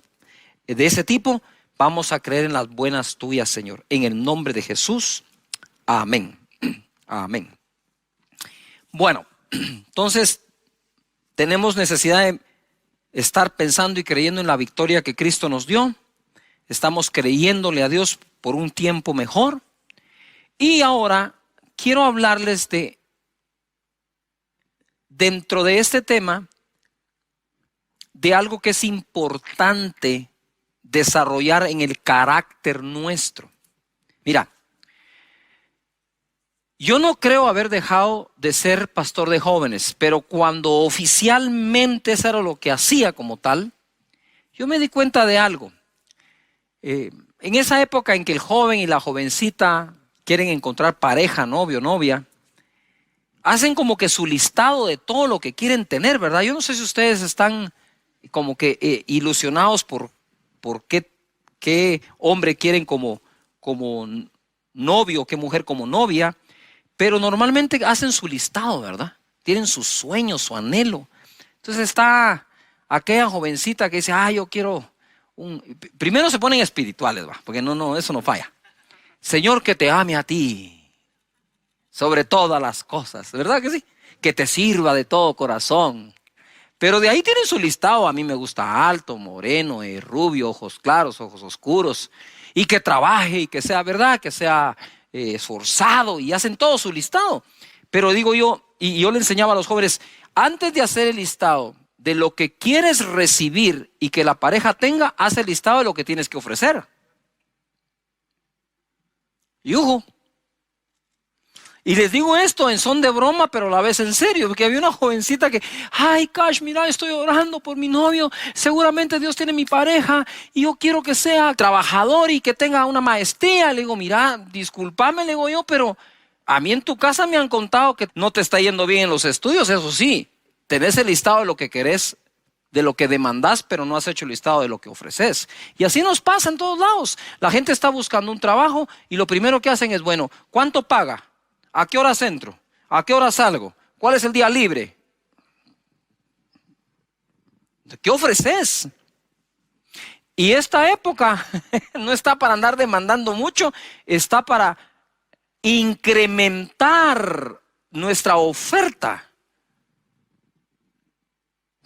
de ese tipo, vamos a creer en las buenas tuyas, Señor. En el nombre de Jesús, amén. Amén. Bueno, entonces tenemos necesidad de estar pensando y creyendo en la victoria que Cristo nos dio. Estamos creyéndole a Dios por un tiempo mejor. Y ahora quiero hablarles dentro de este tema, de algo que es importante desarrollar en el carácter nuestro. Mira, Yo no creo haber dejado de ser pastor de jóvenes, pero cuando oficialmente eso era lo que hacía como tal, yo me di cuenta de algo. En esa época en que el joven y la jovencita quieren encontrar pareja, novio, novia, hacen como que su listado de todo lo que quieren tener, ¿verdad? Yo no sé si ustedes están como que ilusionados por qué hombre quieren como novio, qué mujer como novia, pero normalmente hacen su listado, ¿verdad? Tienen sus sueños, su anhelo. Entonces está aquella jovencita que dice, yo quiero primero se ponen espirituales, ¿va? Porque no, eso no falla. Señor, que te ame a ti sobre todas las cosas, ¿verdad que sí? Que te sirva de todo corazón. Pero de ahí tienen su listado. A mí me gusta alto, moreno, rubio, ojos claros, ojos oscuros. Y que trabaje y que sea, ¿verdad? Que sea esforzado, y hacen todo su listado. Pero digo yo, y yo le enseñaba a los jóvenes, antes de hacer el listado de lo que quieres recibir y que la pareja tenga, haz el listado de lo que tienes que ofrecer. Y les digo esto en son de broma, pero a la vez en serio, porque había una jovencita que, Cash, mira, estoy orando por mi novio, seguramente Dios tiene mi pareja y yo quiero que sea trabajador y que tenga una maestría. Le digo, mira, discúlpame, le digo yo, pero a mí en tu casa me han contado que no te está yendo bien en los estudios, eso sí, tenés el listado de lo que querés, de lo que demandás, pero no has hecho el listado de lo que ofreces. Y así nos pasa en todos lados. La gente está buscando un trabajo y lo primero que hacen es, bueno, ¿cuánto paga? ¿A qué hora entro? ¿A qué hora salgo? ¿Cuál es el día libre? ¿Qué ofreces? Y esta época no está para andar demandando mucho, está para incrementar nuestra oferta.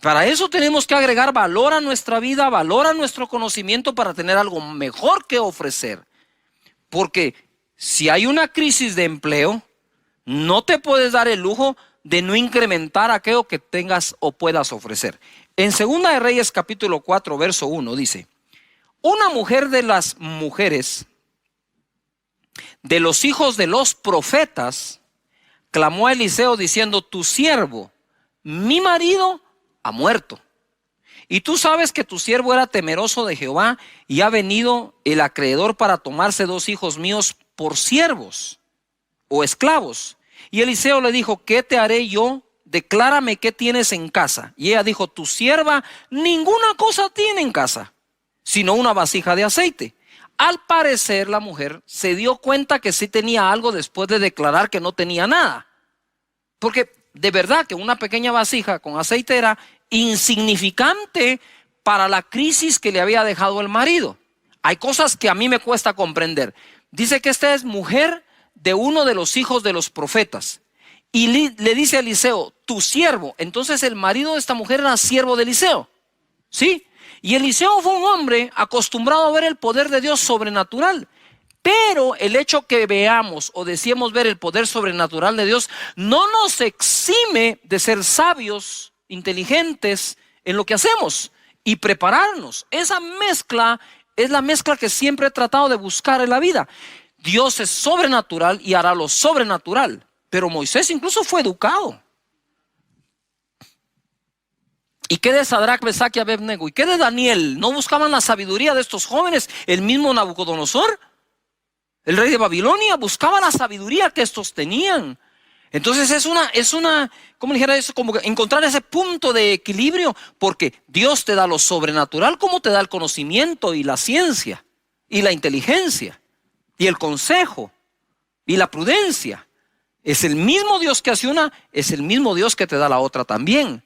Para eso tenemos que agregar valor a nuestra vida, valor a nuestro conocimiento para tener algo mejor que ofrecer. Porque si hay una crisis de empleo, no te puedes dar el lujo de no incrementar aquello que tengas o puedas ofrecer. En 2 de Reyes capítulo 4 verso 1 dice, una mujer de las mujeres de los hijos de los profetas clamó a Eliseo diciendo, tu siervo, mi marido, ha muerto. Y tú sabes que tu siervo era temeroso de Jehová y ha venido el acreedor para tomarse 2 hijos míos por siervos o esclavos. Y Eliseo le dijo, ¿qué te haré yo? Declárame qué tienes en casa. Y ella dijo, tu sierva ninguna cosa tiene en casa, sino una vasija de aceite. Al parecer la mujer se dio cuenta que sí tenía algo después de declarar que no tenía nada. Porque de verdad que una pequeña vasija con aceite era insignificante para la crisis que le había dejado el marido. Hay cosas que a mí me cuesta comprender. Dice que esta es mujer de uno de los hijos de los profetas. Y le dice a Eliseo, tu siervo. Entonces el marido de esta mujer era siervo de Eliseo. ¿Sí? Y Eliseo fue un hombre acostumbrado a ver el poder de Dios sobrenatural. Pero el hecho que veamos o deseemos ver el poder sobrenatural de Dios no nos exime de ser sabios, inteligentes en lo que hacemos y prepararnos. Esa mezcla es la mezcla que siempre he tratado de buscar en la vida. Dios es sobrenatural y hará lo sobrenatural. Pero Moisés incluso fue educado. ¿Y qué de Sadrach, Mesach y Abednego? ¿Y qué de Daniel? ¿No buscaban la sabiduría de estos jóvenes? El mismo Nabucodonosor, el rey de Babilonia, buscaba la sabiduría que estos tenían. Entonces es una, ¿cómo dijera eso? Como encontrar ese punto de equilibrio, porque Dios te da lo sobrenatural como te da el conocimiento y la ciencia y la inteligencia y el consejo y la prudencia. Es el mismo Dios que hace una, es el mismo Dios que te da la otra también.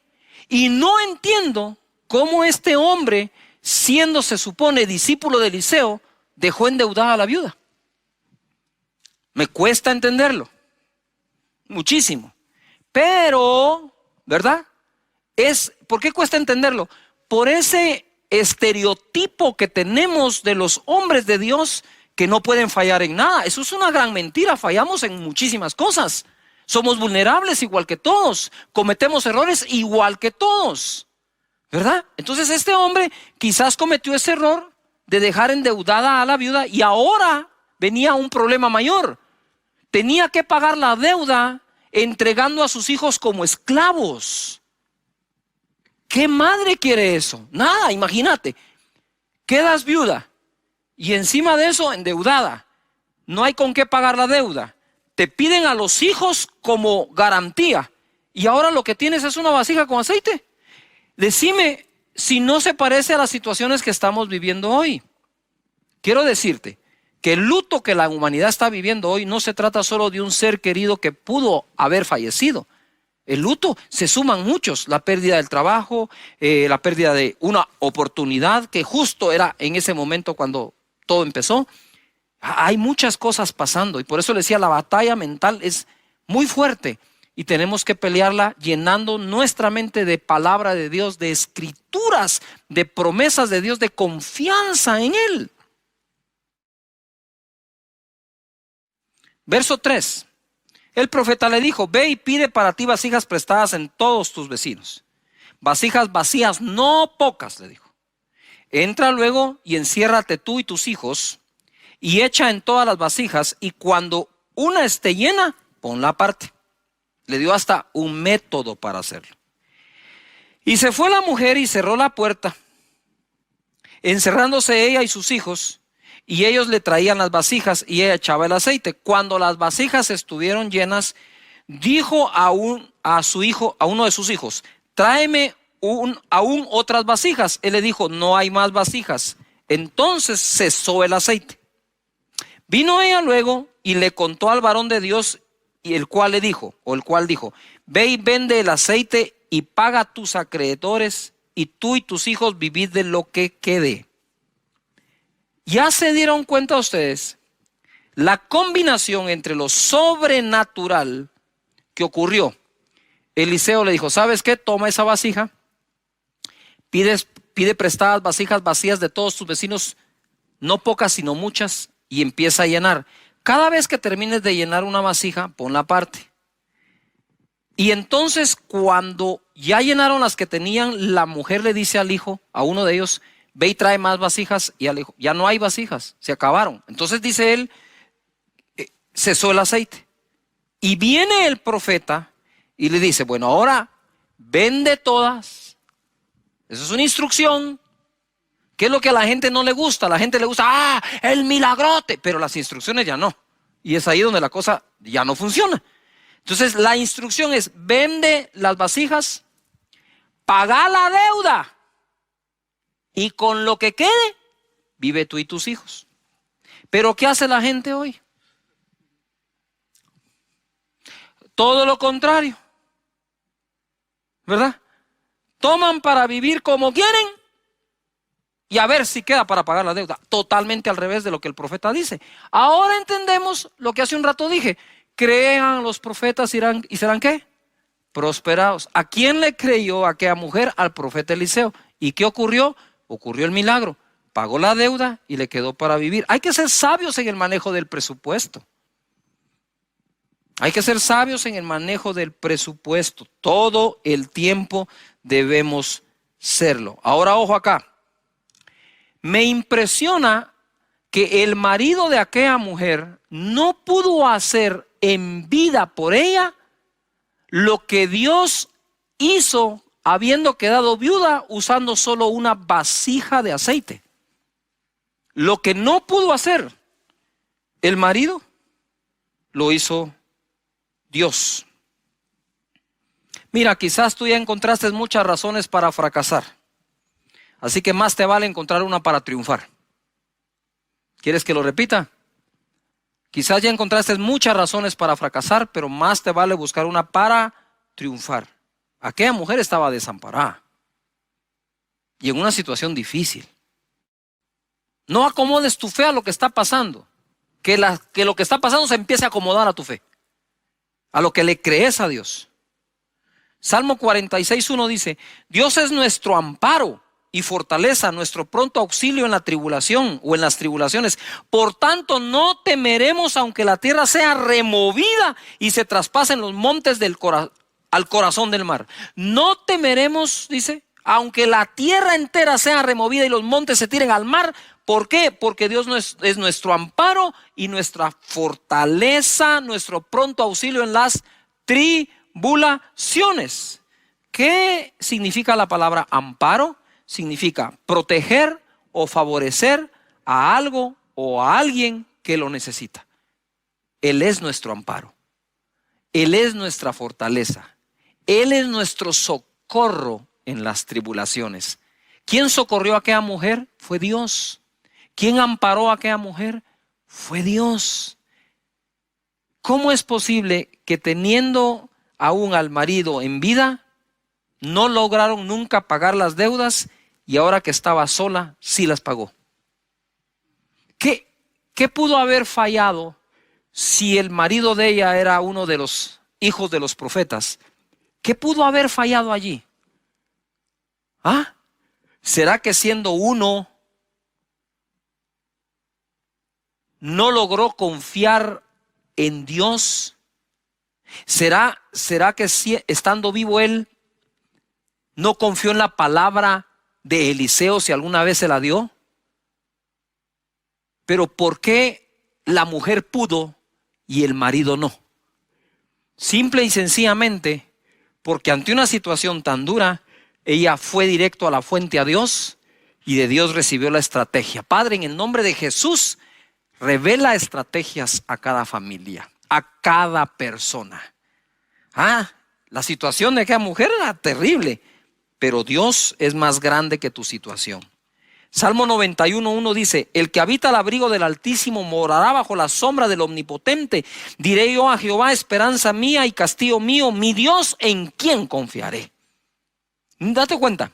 Y no entiendo cómo este hombre, siendo se supone discípulo de Eliseo, dejó endeudada a la viuda. Me cuesta entenderlo, muchísimo. Pero, ¿verdad? ¿Por qué cuesta entenderlo? Por ese estereotipo que tenemos de los hombres de Dios que no pueden fallar en nada. Eso es una gran mentira, fallamos en muchísimas cosas. Somos vulnerables igual que todos, cometemos errores igual que todos, ¿verdad? Entonces este hombre quizás cometió ese error de dejar endeudada a la viuda y ahora venía un problema mayor. tenía que pagar la deuda entregando a sus hijos como esclavos. ¿Qué madre quiere eso? Nada, imagínate. Quedas viuda y encima de eso endeudada. No hay con qué pagar la deuda. Te piden a los hijos como garantía. Y ahora lo que tienes es una vasija con aceite. Decime si no se parece a las situaciones que estamos viviendo hoy. Quiero decirte que el luto que la humanidad está viviendo hoy no se trata solo de un ser querido que pudo haber fallecido. El luto se suman muchos, la pérdida del trabajo, la pérdida de una oportunidad que justo era en ese momento cuando todo empezó. Hay muchas cosas pasando y por eso le decía, la batalla mental es muy fuerte y tenemos que pelearla llenando nuestra mente de palabra de Dios, de escrituras, de promesas de Dios, de confianza en Él. Verso 3. El profeta le dijo, ve y pide para ti vasijas prestadas en todos tus vecinos. Vasijas vacías, no pocas, le dijo. Entra luego y enciérrate tú y tus hijos y echa en todas las vasijas y cuando una esté llena, ponla aparte. Le dio hasta un método para hacerlo. Y se fue la mujer y cerró la puerta, encerrándose ella y sus hijos. Y ellos le traían las vasijas y ella echaba el aceite. Cuando las vasijas estuvieron llenas, dijo a uno de sus hijos, tráeme aún otras vasijas. Él le dijo, no hay más vasijas. Entonces cesó el aceite. Vino ella luego y le contó al varón de Dios, y el cual dijo, ve y vende el aceite y paga a tus acreedores, y tú y tus hijos vivid de lo que quede. ¿Ya se dieron cuenta ustedes la combinación entre lo sobrenatural que ocurrió? Eliseo le dijo, ¿sabes qué? Toma esa vasija, pide prestadas vasijas vacías de todos tus vecinos, no pocas sino muchas, y empieza a llenar. Cada vez que termines de llenar una vasija, ponla aparte. Y entonces cuando ya llenaron las que tenían, la mujer le dice al hijo, a uno de ellos, ve y trae más vasijas, y al hijo, ya no hay vasijas, se acabaron. Entonces dice él, cesó el aceite. Y viene el profeta y le dice, bueno, ahora vende todas. Eso es una instrucción. ¿Qué es lo que a la gente no le gusta? A la gente le gusta, el milagrote, pero las instrucciones ya no. Y es ahí donde la cosa ya no funciona. Entonces la instrucción es, vende las vasijas, paga la deuda. Y con lo que quede, vive tú y tus hijos. Pero ¿qué hace la gente hoy? Todo lo contrario. ¿Verdad? Toman para vivir como quieren y a ver si queda para pagar la deuda. Totalmente al revés de lo que el profeta dice. Ahora entendemos lo que hace un rato dije. Crean los profetas y serán ¿qué? Prosperados. ¿A quién le creyó aquella mujer? Al profeta Eliseo. ¿Y qué ocurrió? Ocurrió el milagro, pagó la deuda y le quedó para vivir. Hay que ser sabios en el manejo del presupuesto. Hay que ser sabios en el manejo del presupuesto. Todo el tiempo debemos serlo. Ahora ojo acá. Me impresiona que el marido de aquella mujer no pudo hacer en vida por ella lo que Dios hizo habiendo quedado viuda usando solo una vasija de aceite. Lo que no pudo hacer el marido, lo hizo Dios. Mira, quizás tú ya encontraste muchas razones para fracasar. Así que más te vale encontrar una para triunfar. ¿Quieres que lo repita? Quizás ya encontraste muchas razones para fracasar, pero más te vale buscar una para triunfar. Aquella mujer estaba desamparada y en una situación difícil. No acomodes tu fe a lo que está pasando. Que lo que está pasando se empiece a acomodar a tu fe, a lo que le crees a Dios. Salmo 46:1 dice, Dios es nuestro amparo y fortaleza, nuestro pronto auxilio en la tribulación o en las tribulaciones. Por tanto, no temeremos aunque la tierra sea removida y se traspasen los montes al corazón del mar. No temeremos, dice, aunque la tierra entera sea removida y los montes se tiren al mar, ¿Por qué? Porque Dios es nuestro amparo y nuestra fortaleza, nuestro pronto auxilio en las tribulaciones. ¿Qué significa la palabra amparo? Significa proteger o favorecer a algo o a alguien que lo necesita. Él es nuestro amparo. Él es nuestra fortaleza. Él es nuestro socorro en las tribulaciones. ¿Quién socorrió a aquella mujer? Fue Dios. ¿Quién amparó a aquella mujer? Fue Dios. ¿Cómo es posible que teniendo aún al marido en vida, no lograron nunca pagar las deudas y ahora que estaba sola, sí las pagó? ¿Qué pudo haber fallado si el marido de ella era uno de los hijos de los profetas? ¿Qué pudo haber fallado allí? ¿Ah? ¿Será que siendo uno no logró confiar en Dios? ¿Será que estando vivo él no confió en la palabra de Eliseo si alguna vez se la dio? Pero ¿por qué la mujer pudo y el marido no? Simple y sencillamente porque ante una situación tan dura, ella fue directo a la fuente, a Dios, y de Dios recibió la estrategia. Padre, en el nombre de Jesús, revela estrategias a cada familia, a cada persona. La situación de aquella mujer era terrible, pero Dios es más grande que tu situación. Salmo 91:1 dice: el que habita al abrigo del Altísimo morará bajo la sombra del Omnipotente. Diré yo a Jehová, esperanza mía y castillo mío, mi Dios, en quien confiaré. Date cuenta,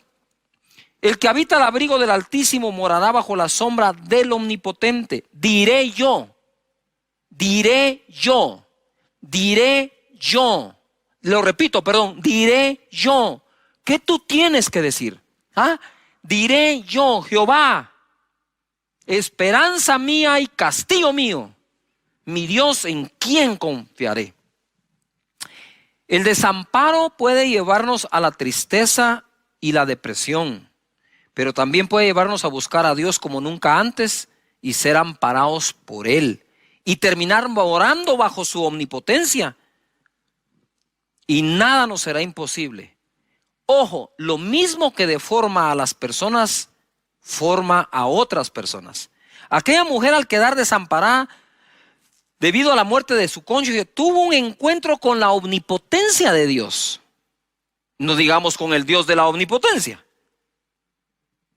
el que habita al abrigo del Altísimo morará bajo la sombra del Omnipotente. Diré yo. Lo repito, perdón, diré yo. ¿Qué tú tienes que decir? Diré yo, Jehová, esperanza mía y castillo mío, mi Dios, en quien confiaré. El desamparo puede llevarnos a la tristeza y la depresión, pero también puede llevarnos a buscar a Dios como nunca antes y ser amparados por Él y terminar morando bajo su omnipotencia. Y nada nos será imposible. Ojo, lo mismo que deforma a las personas, forma a otras personas. Aquella mujer, al quedar desamparada debido a la muerte de su cónyuge, tuvo un encuentro con la omnipotencia de Dios. No digamos con el Dios de la omnipotencia.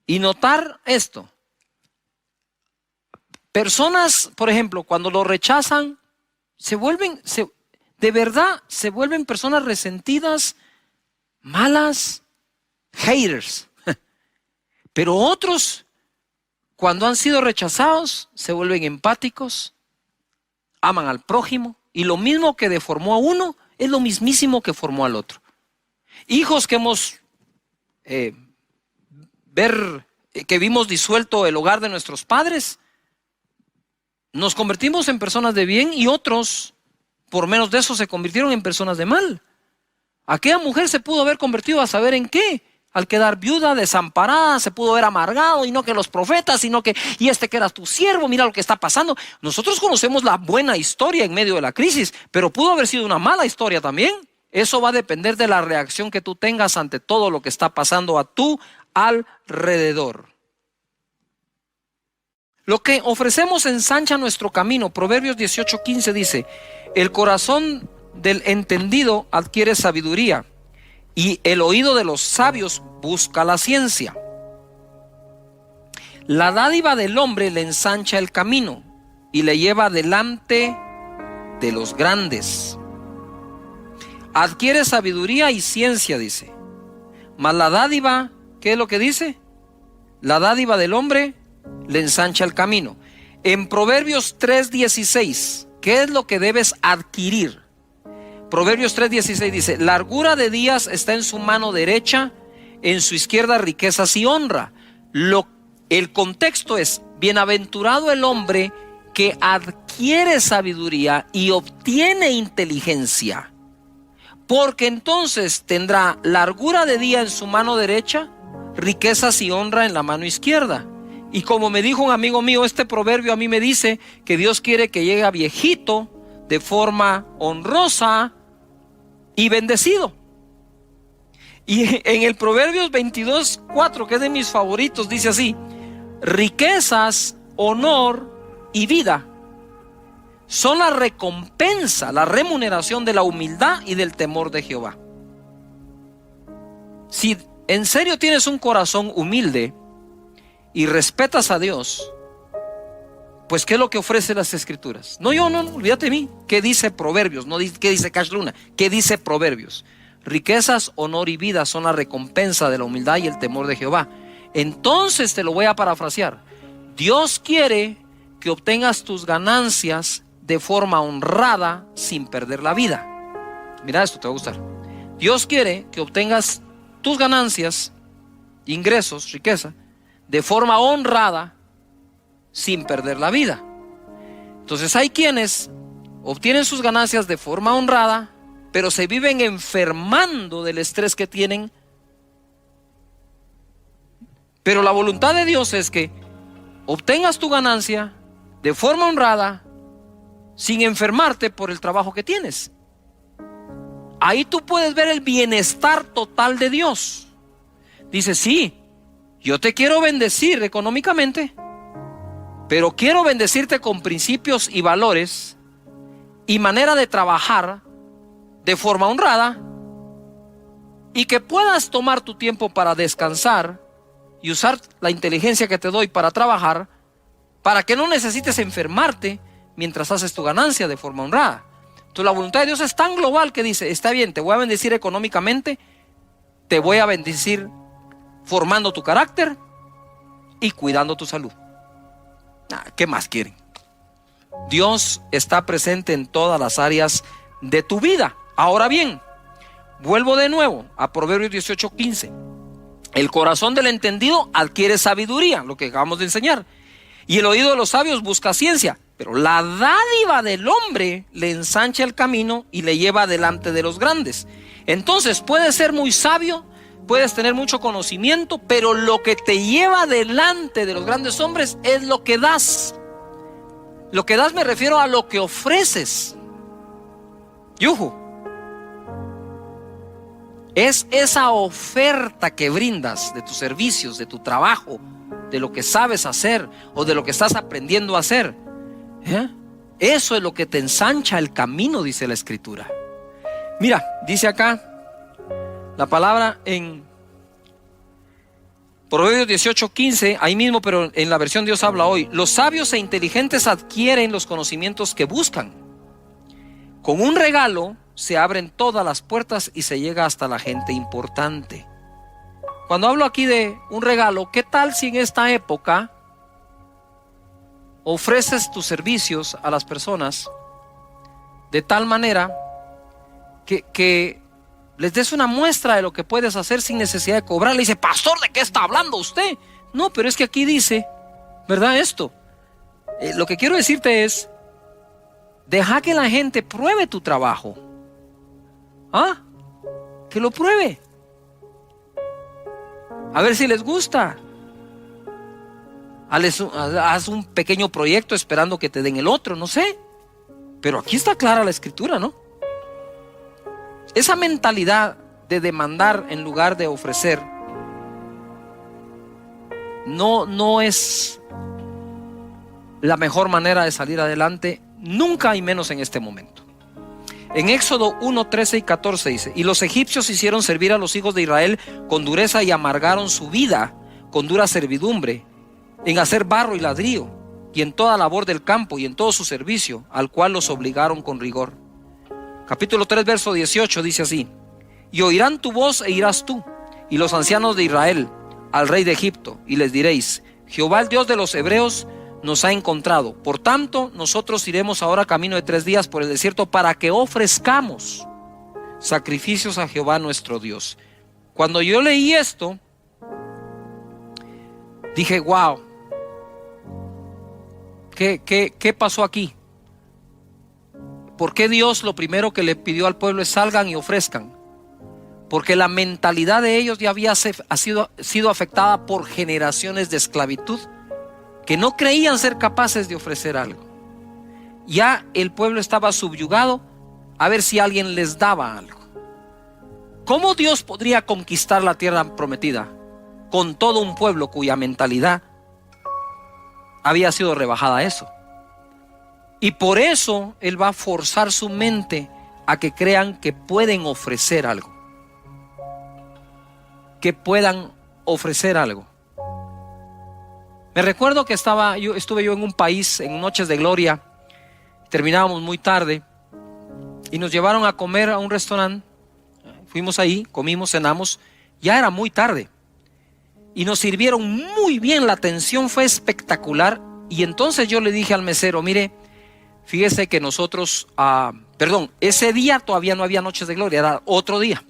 Y notar esto. Personas, por ejemplo, cuando lo rechazan, de verdad se vuelven personas resentidas, malas, haters. Pero otros, cuando han sido rechazados, se vuelven empáticos, aman al prójimo, y lo mismo que deformó a uno es lo mismísimo que formó al otro. Hijos que que vimos disuelto el hogar de nuestros padres, nos convertimos en personas de bien, y otros, por menos de eso, se convirtieron en personas de mal. Aquella mujer se pudo haber convertido a saber en qué. Al quedar viuda, desamparada, se pudo haber amargado, y no que los profetas, sino que, y este que era tu siervo, mira lo que está pasando. Nosotros conocemos la buena historia en medio de la crisis, pero pudo haber sido una mala historia también. Eso va a depender de la reacción que tú tengas ante todo lo que está pasando a tu alrededor. Lo que ofrecemos ensancha nuestro camino. Proverbios 18:15 dice: el corazón del entendido adquiere sabiduría, y el oído de los sabios busca la ciencia. La dádiva del hombre le ensancha el camino y le lleva delante de los grandes. Adquiere sabiduría y ciencia, dice. Mas la dádiva, ¿qué es lo que dice? La dádiva del hombre le ensancha el camino. En Proverbios 3:16, ¿qué es lo que debes adquirir? Proverbios 3:16 dice: largura de días está en su mano derecha, en su izquierda riquezas y honra. El contexto es: bienaventurado el hombre que adquiere sabiduría y obtiene inteligencia, porque entonces tendrá largura de día en su mano derecha, riquezas y honra en la mano izquierda. Y como me dijo un amigo mío, este proverbio a mí me dice que Dios quiere que llegue a viejito de forma honrosa y bendecido. Y en el Proverbios 22:4, que es de mis favoritos, dice así: riquezas, honor y vida son la recompensa, la remuneración de la humildad y del temor de Jehová. Si en serio tienes un corazón humilde y respetas a Dios, pues ¿qué es lo que ofrece las Escrituras? No, olvídate de mí. ¿Qué dice Proverbios? No, ¿qué dice Cash Luna? ¿Qué dice Proverbios? Riquezas, honor y vida son la recompensa de la humildad y el temor de Jehová. Entonces te lo voy a parafrasear. Dios quiere que obtengas tus ganancias de forma honrada sin perder la vida. Mira esto, te va a gustar. Dios quiere que obtengas tus ganancias, ingresos, riqueza, de forma honrada sin perder la vida. Entonces hay quienes obtienen sus ganancias de forma honrada, pero se viven enfermando del estrés que tienen. Pero la voluntad de Dios es que obtengas tu ganancia de forma honrada sin enfermarte por el trabajo que tienes. Ahí tú puedes ver el bienestar total de Dios. Dice: sí, yo te quiero bendecir económicamente, pero quiero bendecirte con principios y valores y manera de trabajar de forma honrada, y que puedas tomar tu tiempo para descansar y usar la inteligencia que te doy para trabajar, para que no necesites enfermarte mientras haces tu ganancia de forma honrada. Entonces la voluntad de Dios es tan global que dice: está bien, te voy a bendecir económicamente, te voy a bendecir formando tu carácter y cuidando tu salud. ¿Qué más quieren? Dios está presente en todas las áreas de tu vida. Ahora bien, vuelvo de nuevo a Proverbios 18:15. El corazón del entendido adquiere sabiduría, lo que acabamos de enseñar, y el oído de los sabios busca ciencia. Pero la dádiva del hombre le ensancha el camino y le lleva delante de los grandes. Entonces puedes ser muy sabio, puedes tener mucho conocimiento, pero lo que te lleva delante de los grandes hombres es lo que das. Lo que das me refiero a lo que ofreces. Yuhu. Es esa oferta que brindas de tus servicios, de tu trabajo, de lo que sabes hacer o de lo que estás aprendiendo a hacer. Eso es lo que te ensancha el camino, dice la Escritura. Mira, dice acá la palabra en Proverbios 18:15, ahí mismo, pero en la versión Dios habla hoy: los sabios e inteligentes adquieren los conocimientos que buscan. Con un regalo se abren todas las puertas y se llega hasta la gente importante. Cuando hablo aquí de un regalo, ¿qué tal si en esta época ofreces tus servicios a las personas de tal manera que les des una muestra de lo que puedes hacer sin necesidad de cobrar? Le dice: pastor, ¿de qué está hablando usted? No, pero es que aquí dice, ¿verdad? Esto, lo que quiero decirte es: deja que la gente pruebe tu trabajo. Que lo pruebe, a ver si les gusta. Haz un pequeño proyecto esperando que te den el otro, no sé. Pero aquí está clara la Escritura, ¿no? Esa mentalidad de demandar en lugar de ofrecer no es la mejor manera de salir adelante, nunca, y menos en este momento. En Éxodo 1:13 y 14 dice: y los egipcios hicieron servir a los hijos de Israel con dureza y amargaron su vida con dura servidumbre en hacer barro y ladrillo y en toda labor del campo y en todo su servicio, al cual los obligaron con rigor. Capítulo 3, verso 18 dice así: y oirán tu voz e irás tú y los ancianos de Israel al rey de Egipto, y les diréis: Jehová, el Dios de los hebreos, nos ha encontrado. Por tanto, nosotros iremos ahora camino de 3 días por el desierto para que ofrezcamos sacrificios a Jehová nuestro Dios. Cuando yo leí esto, dije: wow, ¿qué pasó aquí? ¿Por qué Dios lo primero que le pidió al pueblo es salgan y ofrezcan? Porque la mentalidad de ellos ya había sido afectada por generaciones de esclavitud que no creían ser capaces de ofrecer algo. Ya el pueblo estaba subyugado a ver si alguien les daba algo. ¿Cómo Dios podría conquistar la tierra prometida con todo un pueblo cuya mentalidad había sido rebajada a eso? Y por eso Él va a forzar su mente a que crean que pueden ofrecer algo. Que puedan ofrecer algo. Me recuerdo que estuve yo en un país en Noches de Gloria. Terminábamos muy tarde y nos llevaron a comer a un restaurante. Fuimos ahí, comimos, cenamos. Ya era muy tarde y nos sirvieron muy bien. La atención fue espectacular. Y entonces yo le dije al mesero: mire, fíjese que nosotros, ese día todavía no había Noches de Gloria, era otro día.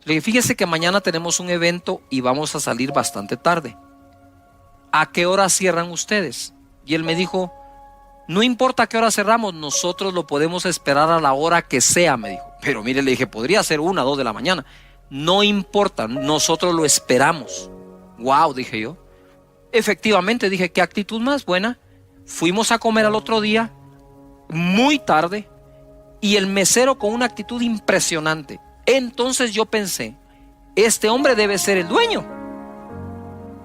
Le dije: fíjese que mañana tenemos un evento y vamos a salir bastante tarde. ¿A qué hora cierran ustedes? Y él me dijo: no importa a qué hora cerramos, nosotros lo podemos esperar a la hora que sea, me dijo. Pero mire, le dije, podría ser 1, 2 de la mañana. No importa, nosotros lo esperamos. Wow, dije yo. Efectivamente, dije, qué actitud más buena. Fuimos a comer al otro día, muy tarde, y el mesero con una actitud impresionante. Entonces yo pensé, este hombre debe ser el dueño.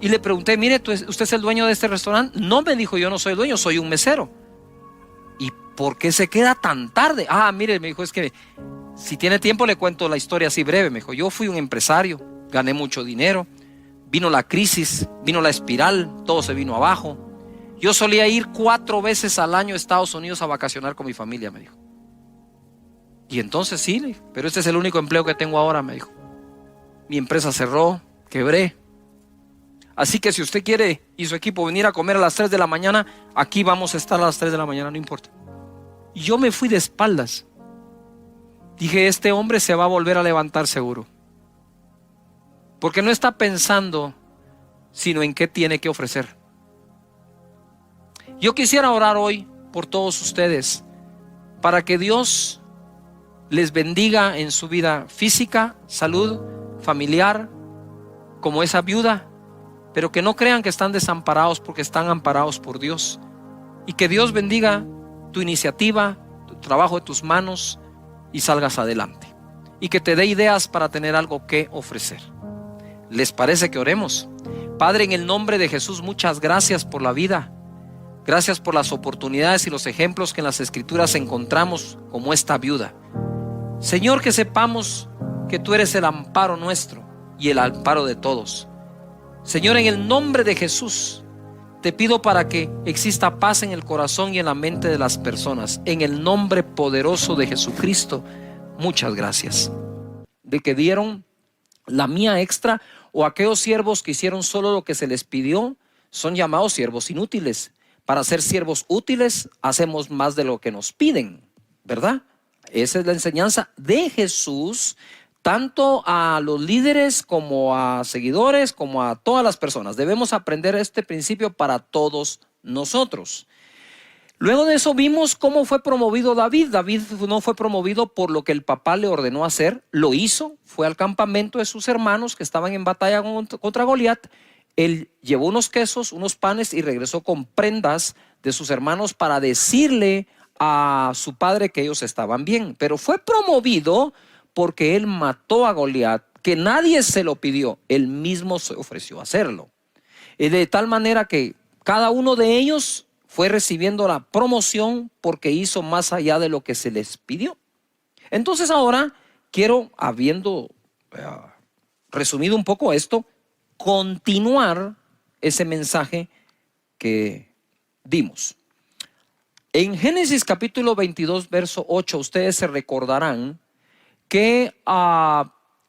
Y le pregunté: mire, ¿usted es el dueño de este restaurante? No, me dijo, yo no soy el dueño, soy un mesero. ¿Y por qué se queda tan tarde? Mire, me dijo, es que si tiene tiempo le cuento la historia así breve. Me dijo: yo fui un empresario, gané mucho dinero, vino la crisis, vino la espiral, todo se vino abajo. Yo solía ir 4 veces al año a Estados Unidos a vacacionar con mi familia, me dijo. Y entonces sí, pero este es el único empleo que tengo ahora, me dijo. Mi empresa cerró, quebré. Así que si usted quiere y su equipo venir a comer a las 3 de la mañana, aquí vamos a estar a las 3 de la mañana, no importa. Y yo me fui de espaldas. Dije: este hombre se va a volver a levantar seguro. Porque no está pensando sino en qué tiene que ofrecer. Yo quisiera orar hoy por todos ustedes para que Dios les bendiga en su vida física, salud, familiar, como esa viuda, pero que no crean que están desamparados, porque están amparados por Dios. Y que Dios bendiga tu iniciativa, tu trabajo de tus manos, y salgas adelante. Y que te dé ideas para tener algo que ofrecer. ¿Les parece que oremos? Padre, en el nombre de Jesús, muchas gracias por la vida. Gracias por las oportunidades y los ejemplos que en las Escrituras encontramos, como esta viuda. Señor, que sepamos que tú eres el amparo nuestro y el amparo de todos. Señor, en el nombre de Jesús, te pido para que exista paz en el corazón y en la mente de las personas. En el nombre poderoso de Jesucristo, muchas gracias. De que dieron la mía extra, o aquellos siervos que hicieron solo lo que se les pidió, son llamados siervos inútiles. Para ser siervos útiles, hacemos más de lo que nos piden, ¿verdad? Esa es la enseñanza de Jesús, tanto a los líderes como a seguidores, como a todas las personas. Debemos aprender este principio para todos nosotros. Luego de eso vimos cómo fue promovido David. David no fue promovido por lo que el papá le ordenó hacer, lo hizo, fue al campamento de sus hermanos que estaban en batalla contra Goliat. Él llevó unos quesos, unos panes y regresó con prendas de sus hermanos para decirle a su padre que ellos estaban bien. Pero fue promovido porque él mató a Goliat, que nadie se lo pidió, él mismo se ofreció a hacerlo. De tal manera que cada uno de ellos fue recibiendo la promoción porque hizo más allá de lo que se les pidió. Entonces ahora quiero, habiendo resumido un poco esto, continuar ese mensaje que dimos. En Génesis capítulo 22, verso 8, ustedes se recordarán que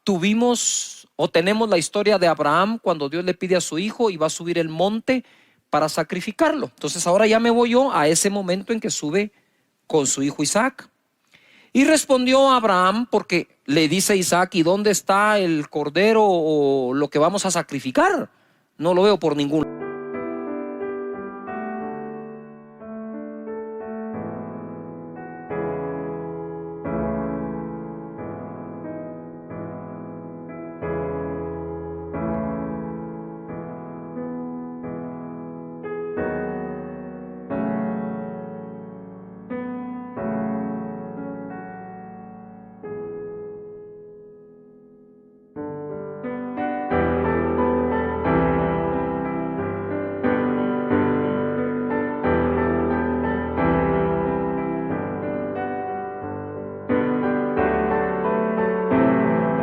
tuvimos o tenemos la historia de Abraham cuando Dios le pide a su hijo y va a subir el monte para sacrificarlo. Entonces ahora ya me voy yo a ese momento en que sube con su hijo Isaac. Y respondió Abraham, porque le dice a Isaac: ¿y dónde está el cordero o lo que vamos a sacrificar? No lo veo por ningún lado.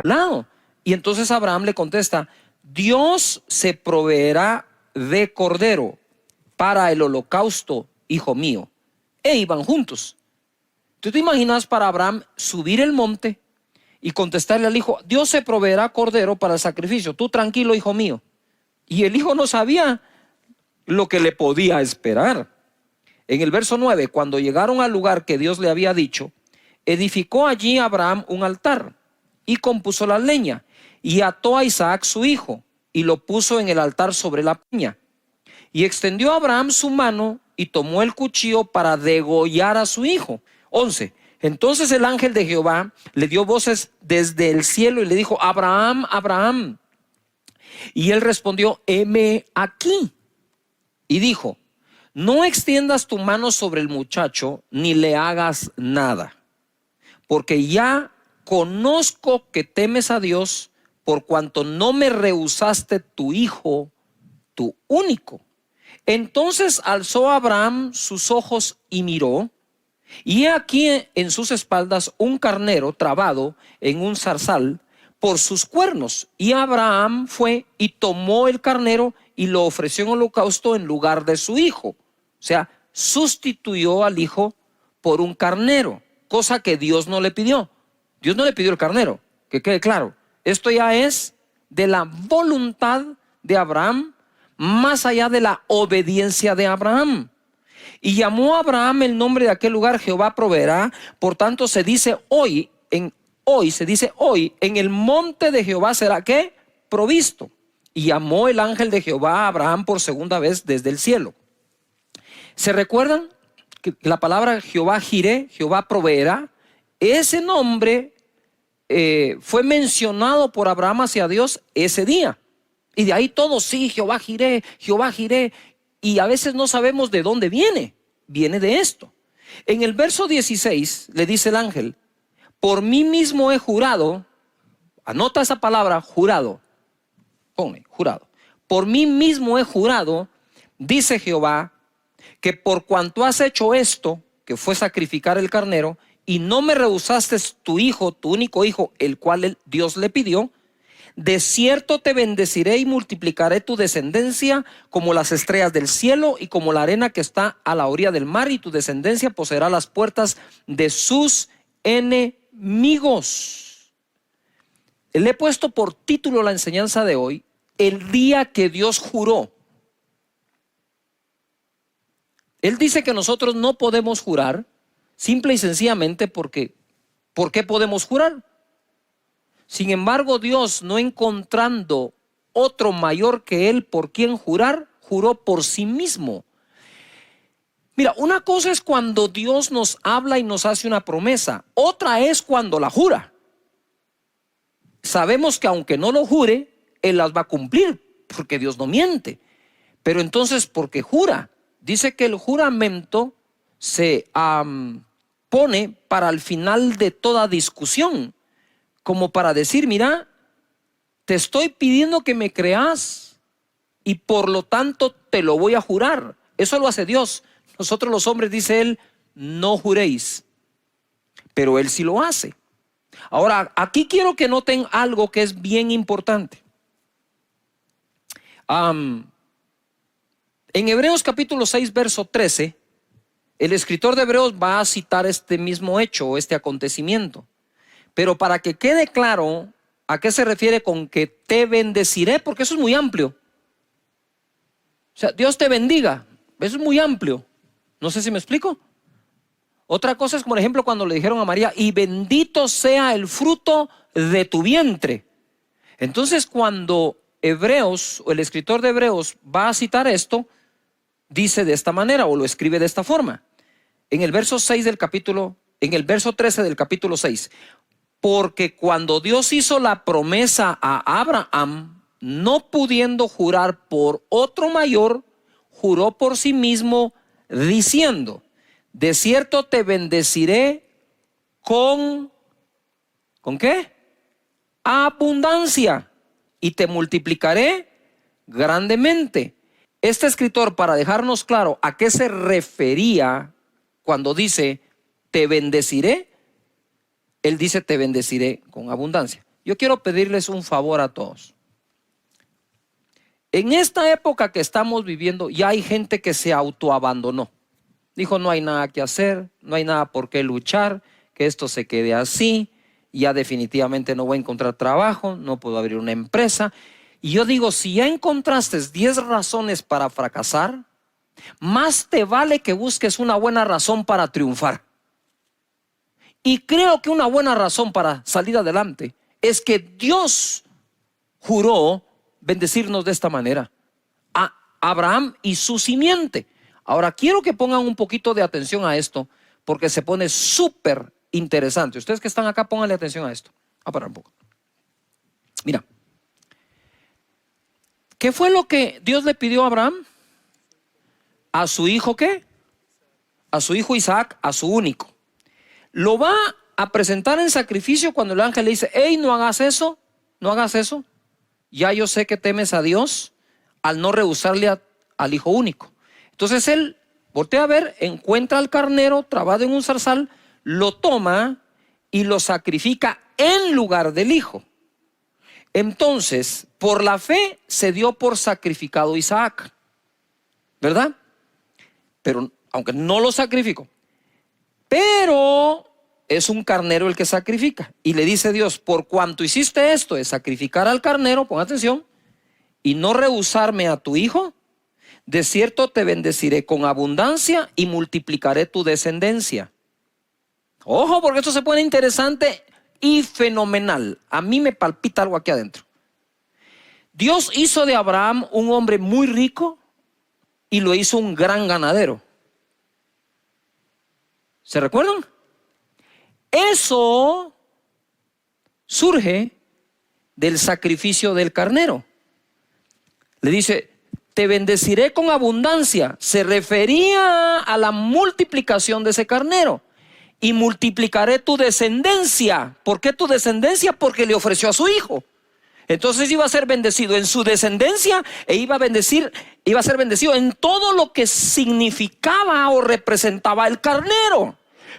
lado. Y entonces Abraham le contesta, Dios se proveerá de cordero para el holocausto, hijo mío. E iban juntos. ¿Tú te imaginas para Abraham subir el monte y contestarle al hijo, Dios se proveerá cordero para el sacrificio, tú tranquilo, hijo mío? Y el hijo no sabía lo que le podía esperar. En el verso 9, cuando llegaron al lugar que Dios le había dicho, edificó allí Abraham un altar y compuso la leña y ató a Isaac su hijo y lo puso en el altar sobre la peña. Y extendió Abraham su mano y tomó el cuchillo para degollar a su hijo. 11. Entonces el ángel de Jehová le dio voces desde el cielo y le dijo, Abraham, Abraham. Y él respondió, heme aquí. Y dijo, no extiendas tu mano sobre el muchacho ni le hagas nada, porque ya conozco que temes a Dios por cuanto no me rehusaste tu hijo, tu único. Entonces alzó Abraham sus ojos y miró, y he aquí en sus espaldas un carnero trabado en un zarzal por sus cuernos. Y Abraham fue y tomó el carnero y lo ofreció en holocausto en lugar de su hijo. O sea, sustituyó al hijo por un carnero, cosa que Dios no le pidió. Dios no le pidió el carnero, que quede claro. Esto ya es de la voluntad de Abraham, más allá de la obediencia de Abraham. Y llamó a Abraham el nombre de aquel lugar, Jehová proveerá. Por tanto se dice hoy, en el monte de Jehová será ¿qué? Provisto. Y llamó el ángel de Jehová a Abraham por segunda vez desde el cielo. ¿Se recuerdan que la palabra Jehová Jireh, Jehová proveerá? Ese nombre fue mencionado por Abraham hacia Dios ese día. Y de ahí todo, sí, Jehová Jireh, Jehová Jireh. Y a veces no sabemos de dónde viene. Viene de esto. En el verso 16 le dice el ángel, por mí mismo he jurado, anota esa palabra, jurado. Ponle, jurado. Por mí mismo he jurado, dice Jehová, que por cuanto has hecho esto, que fue sacrificar el carnero, y no me rehusaste tu hijo, tu único hijo, el cual Dios le pidió, de cierto te bendeciré y multiplicaré tu descendencia como las estrellas del cielo y como la arena que está a la orilla del mar, y tu descendencia poseerá las puertas de sus enemigos. Le he puesto por título la enseñanza de hoy, el día que Dios juró. Él dice que nosotros no podemos jurar, simple y sencillamente porque, ¿por qué podemos jurar? Sin embargo, Dios, no encontrando otro mayor que Él por quien jurar, juró por sí mismo. Mira, una cosa es cuando Dios nos habla y nos hace una promesa, otra es cuando la jura. Sabemos que aunque no lo jure, Él las va a cumplir, porque Dios no miente. Pero entonces, ¿por qué jura? Dice que el juramento se pone para el final de toda discusión, como para decir, mira, te estoy pidiendo que me creas y por lo tanto te lo voy a jurar. Eso lo hace Dios. Nosotros los hombres, dice Él, no juréis, pero Él sí lo hace. Ahora, aquí quiero que noten algo que es bien importante. En Hebreos capítulo 6, verso 13, el escritor de Hebreos va a citar este mismo hecho o este acontecimiento. Pero para que quede claro a qué se refiere con que te bendeciré, porque eso es muy amplio. O sea, Dios te bendiga, eso es muy amplio. No sé si me explico. Otra cosa es, por ejemplo, cuando le dijeron a María, y bendito sea el fruto de tu vientre. Entonces, cuando Hebreos, o el escritor de Hebreos va a citar esto, dice de esta manera, o lo escribe de esta forma. En el verso 6 del capítulo, en el verso 13 del capítulo 6. Porque cuando Dios hizo la promesa a Abraham, no pudiendo jurar por otro mayor, juró por sí mismo, diciendo, de cierto te bendeciré ¿con qué? Abundancia, y te multiplicaré grandemente. Este escritor, para dejarnos claro a qué se refería cuando dice te bendeciré, él dice te bendeciré con abundancia. Yo quiero pedirles un favor a todos. En esta época que estamos viviendo, ya hay gente que se autoabandonó. Dijo, no hay nada que hacer, no hay nada por qué luchar, que esto se quede así, ya definitivamente no voy a encontrar trabajo, no puedo abrir una empresa. Y yo digo, si ya encontraste 10 razones para fracasar, más te vale que busques una buena razón para triunfar. Y creo que una buena razón para salir adelante es que Dios juró bendecirnos de esta manera a Abraham y su simiente. Ahora quiero que pongan un poquito de atención a esto, porque se pone súper interesante. Ustedes que están acá, pónganle atención a esto. A parar un poco. Mira, ¿qué fue lo que Dios le pidió a Abraham? A su hijo, ¿qué? A su hijo Isaac, a su único. Lo va a presentar en sacrificio cuando el ángel le dice, hey, no hagas eso, no hagas eso. Ya yo sé que temes a Dios al no rehusarle al hijo único. Entonces él voltea a ver, encuentra al carnero trabado en un zarzal, lo toma y lo sacrifica en lugar del hijo. Entonces, por la fe se dio por sacrificado Isaac, ¿verdad? Pero aunque no lo sacrificó, pero es un carnero el que sacrifica. Y le dice Dios, por cuanto hiciste esto de sacrificar al carnero, pon atención, y no rehusarme a tu hijo, de cierto te bendeciré con abundancia y multiplicaré tu descendencia. Ojo, porque esto se pone interesante y fenomenal. A mí me palpita algo aquí adentro. Dios hizo de Abraham un hombre muy rico y lo hizo un gran ganadero. ¿Se recuerdan? Eso surge del sacrificio del carnero. Le dice, te bendeciré con abundancia. Se refería a la multiplicación de ese carnero. Y multiplicaré tu descendencia. ¿Por qué tu descendencia? Porque le ofreció a su hijo. Entonces iba a ser bendecido en su descendencia e iba a ser bendecido en todo lo que significaba o representaba el carnero.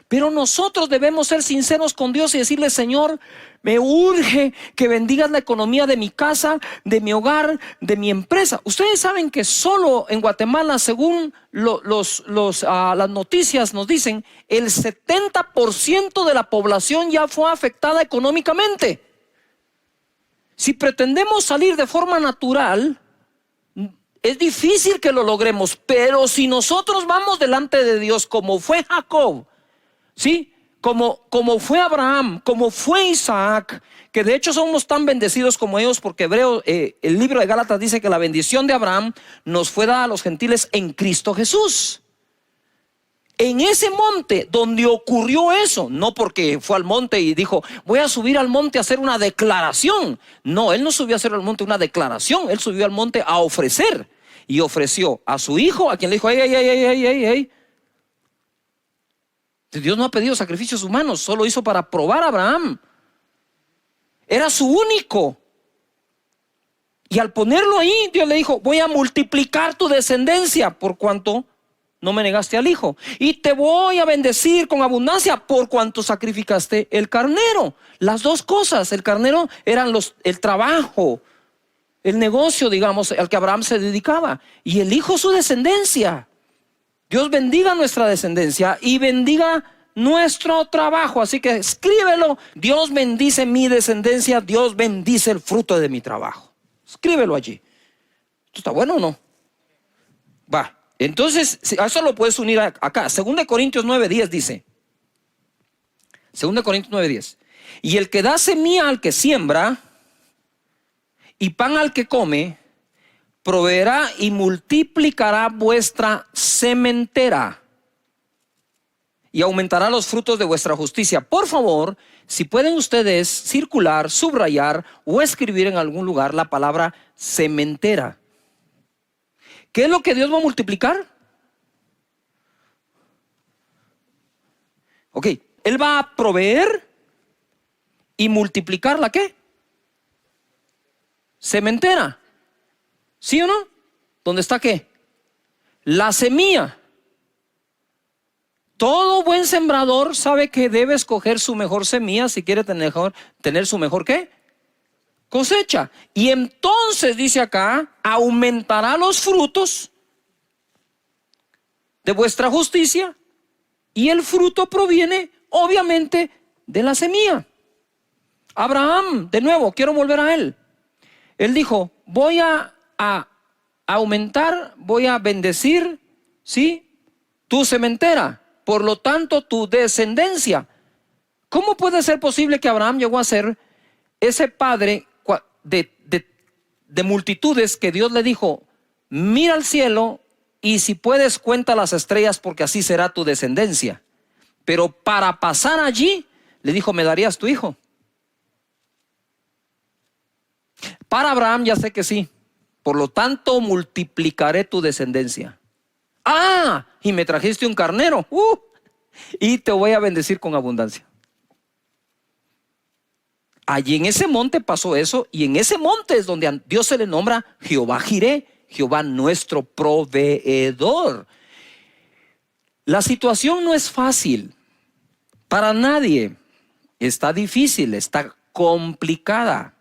Pero nosotros debemos ser sinceros con Dios y decirle, Señor, me urge que bendigas la economía de mi casa, de mi hogar, de mi empresa. Ustedes saben que solo en Guatemala, según las noticias nos dicen, el 70% de la población ya fue afectada económicamente. Si pretendemos salir de forma natural, es difícil que lo logremos, pero si nosotros vamos delante de Dios como fue Jacob, ¿sí? Como fue Abraham, como fue Isaac, que de hecho somos tan bendecidos como ellos, porque el libro de Gálatas dice que la bendición de Abraham nos fue dada a los gentiles en Cristo Jesús. En ese monte donde ocurrió eso, no porque fue al monte y dijo, voy a subir al monte a hacer una declaración. No, él no subió a hacer al monte una declaración, él subió al monte a ofrecer. Y ofreció a su hijo, a quien le dijo, hey. Dios no ha pedido sacrificios humanos, solo hizo para probar a Abraham. Era su único. Y al ponerlo ahí, Dios le dijo, voy a multiplicar tu descendencia por cuanto no me negaste al hijo. Y te voy a bendecir con abundancia por cuanto sacrificaste el carnero. Las dos cosas, el carnero eran el trabajo, el negocio, digamos, al que Abraham se dedicaba. Y el hijo su descendencia. Dios bendiga nuestra descendencia y bendiga nuestro trabajo. Así que escríbelo. Dios bendice mi descendencia. Dios bendice el fruto de mi trabajo. Escríbelo allí. ¿Esto está bueno o no? Va. Entonces, a eso lo puedes unir acá. 2 Corintios 9:10 dice. 2 Corintios 9:10. Y el que da semilla al que siembra y pan al que come, proveerá y multiplicará vuestra sementera y aumentará los frutos de vuestra justicia. Por favor, si pueden ustedes circular, subrayar o escribir en algún lugar la palabra sementera. ¿Qué es lo que Dios va a multiplicar? Ok, Él va a proveer y multiplicar ¿la qué? Sementera. ¿Sí o no? ¿Dónde está qué? La semilla. Todo buen sembrador sabe que debe escoger su mejor semilla si quiere tener su mejor ¿qué? cosecha. Y entonces dice acá, aumentará los frutos de vuestra justicia, y el fruto proviene obviamente de la semilla. Abraham, de nuevo, quiero volver a él. Él dijo, voy a aumentar, voy a bendecir, ¿sí?, tu sementera, por lo tanto tu descendencia. ¿Cómo puede ser posible que Abraham llegó a ser ese padre de multitudes que Dios le dijo, mira al cielo y si puedes cuenta las estrellas porque así será tu descendencia? Pero para pasar allí, le dijo, ¿me darías tu hijo? Para Abraham ya sé que sí. Por lo tanto, multiplicaré tu descendencia. Ah, y me trajiste un carnero. Y te voy a bendecir con abundancia. Allí en ese monte pasó eso, y en ese monte es donde a Dios se le nombra Jehová Jireh, Jehová nuestro proveedor. La situación no es fácil para nadie. Está difícil, está complicada.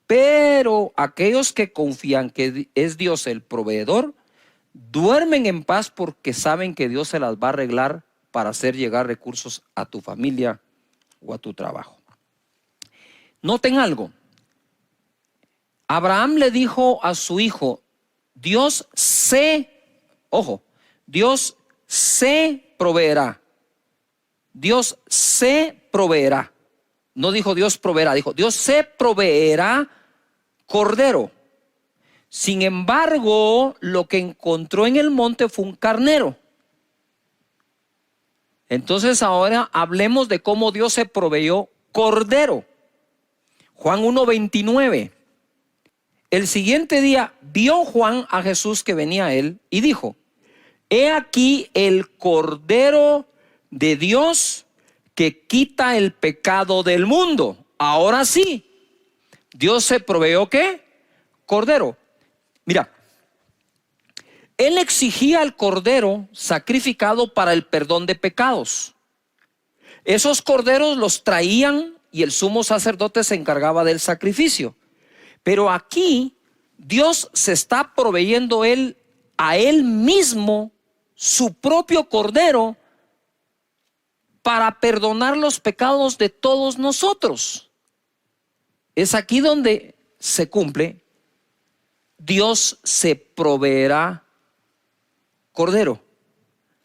Pero aquellos que confían que es Dios el proveedor, duermen en paz porque saben que Dios se las va a arreglar para hacer llegar recursos a tu familia o a tu trabajo. Noten algo. Abraham le dijo a su hijo, Dios se proveerá. Dios se proveerá. No dijo Dios proveerá, dijo Dios se proveerá cordero. Sin embargo, lo que encontró en el monte fue un carnero. Entonces ahora hablemos de cómo Dios se proveyó cordero. Juan 1:29. El siguiente día vio Juan a Jesús que venía a él y dijo, he aquí el Cordero de Dios que quita el pecado del mundo. Ahora sí, Dios se proveyó ¿qué? Cordero. Mira, él exigía al cordero sacrificado para el perdón de pecados. Esos corderos los traían y el sumo sacerdote se encargaba del sacrificio. Pero aquí Dios se está proveyendo a él mismo su propio cordero para perdonar los pecados de todos nosotros. Es aquí donde se cumple. Dios se proveerá cordero,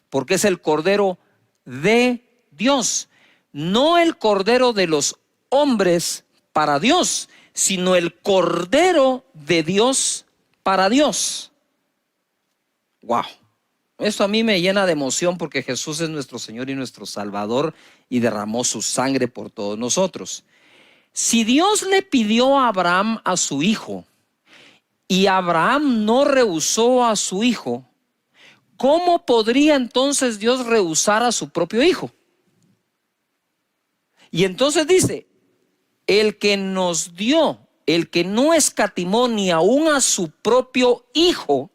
porque es el cordero de Dios, no el cordero de los hombres para Dios, sino el cordero de Dios para Dios. Wow. Esto a mí me llena de emoción porque Jesús es nuestro Señor y nuestro Salvador y derramó su sangre por todos nosotros. Si Dios le pidió a Abraham a su hijo y Abraham no rehusó a su hijo, ¿cómo podría entonces Dios rehusar a su propio hijo? Y entonces dice, el que nos dio, el que no escatimó ni aún a su propio hijo,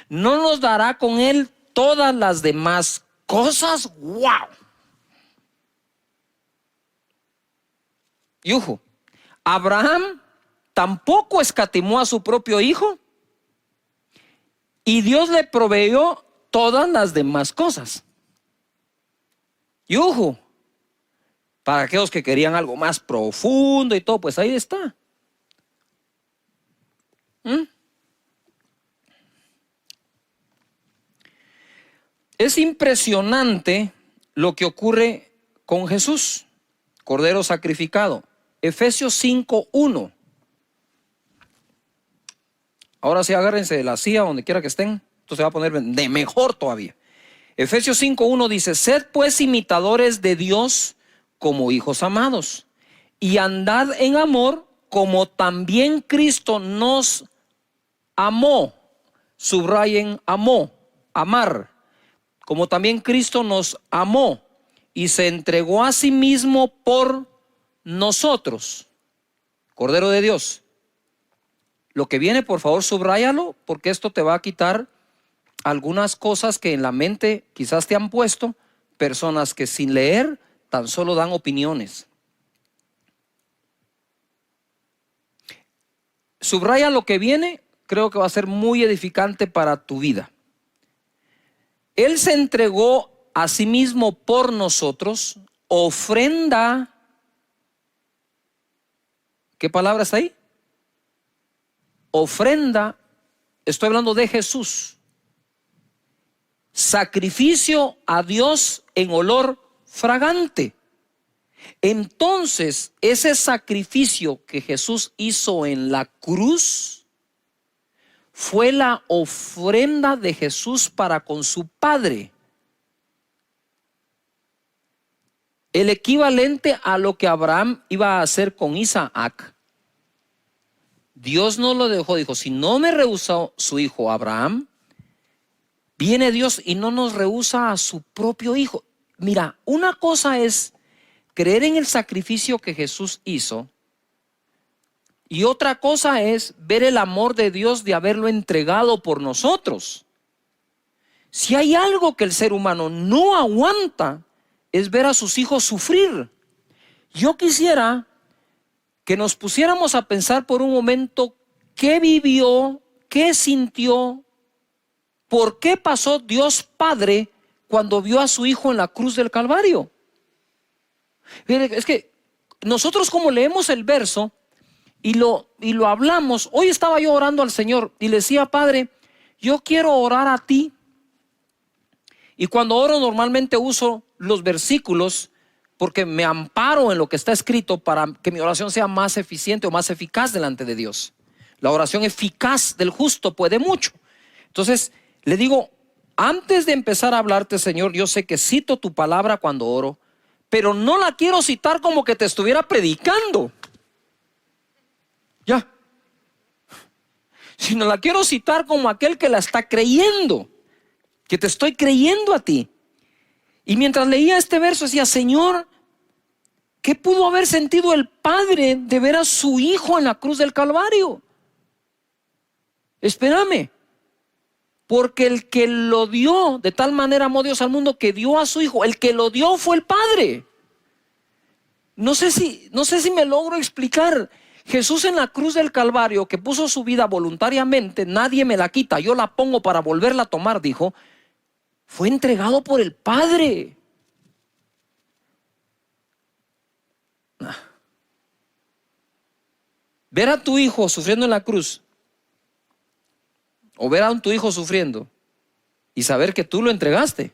¿no nos dará con él todas las demás cosas? ¡Wow! Y ojo, Abraham tampoco escatimó a su propio hijo y Dios le proveyó todas las demás cosas. Y ojo, para aquellos que querían algo más profundo y todo, pues ahí está. Es impresionante lo que ocurre con Jesús, Cordero sacrificado. Efesios 5:1. Ahora sí, agárrense de la silla donde quiera que estén. Esto se va a poner de mejor todavía. Efesios 5:1 dice, sed pues imitadores de Dios como hijos amados, y andad en amor como también Cristo nos amó. Subrayen amó, amar. Como también Cristo nos amó y se entregó a sí mismo por nosotros. Cordero de Dios. Lo que viene, por favor, subráyalo, porque esto te va a quitar algunas cosas que en la mente quizás te han puesto personas que sin leer tan solo dan opiniones. Subraya lo que viene, creo que va a ser muy edificante para tu vida. Él se entregó a sí mismo por nosotros, ofrenda. ¿Qué palabra está ahí? Ofrenda, estoy hablando de Jesús. Sacrificio a Dios en olor fragante. Entonces, ese sacrificio que Jesús hizo en la cruz fue la ofrenda de Jesús para con su Padre. El equivalente a lo que Abraham iba a hacer con Isaac. Dios no lo dejó, dijo, si no me rehusó su hijo Abraham, viene Dios y no nos rehúsa a su propio hijo. Mira, una cosa es creer en el sacrificio que Jesús hizo, y otra cosa es ver el amor de Dios de haberlo entregado por nosotros. Si hay algo que el ser humano no aguanta, es ver a sus hijos sufrir. Yo quisiera que nos pusiéramos a pensar por un momento qué vivió, qué sintió, por qué pasó Dios Padre cuando vio a su hijo en la cruz del Calvario. Es que nosotros, como leemos el verso y lo hablamos, hoy estaba yo orando al Señor y le decía, Padre, yo quiero orar a ti. Y cuando oro normalmente uso los versículos porque me amparo en lo que está escrito para que mi oración sea más eficiente o más eficaz delante de Dios. La oración eficaz del justo puede mucho. Entonces le digo, antes de empezar a hablarte, Señor, yo sé que cito tu palabra cuando oro, pero no la quiero citar como que te estuviera predicando. Ya. Sino la quiero citar como aquel que la está creyendo, que te estoy creyendo a ti. Y mientras leía este verso decía, Señor, ¿qué pudo haber sentido el Padre de ver a su hijo en la cruz del Calvario? Espérame, porque el que lo dio, de tal manera amó Dios al mundo que dio a su hijo, el que lo dio fue el Padre. No sé si me logro explicar. Jesús en la cruz del Calvario, que puso su vida voluntariamente, nadie me la quita, yo la pongo para volverla a tomar, dijo, fue entregado por el Padre. Ver a tu hijo sufriendo en la cruz, o ver a tu hijo sufriendo y saber que tú lo entregaste.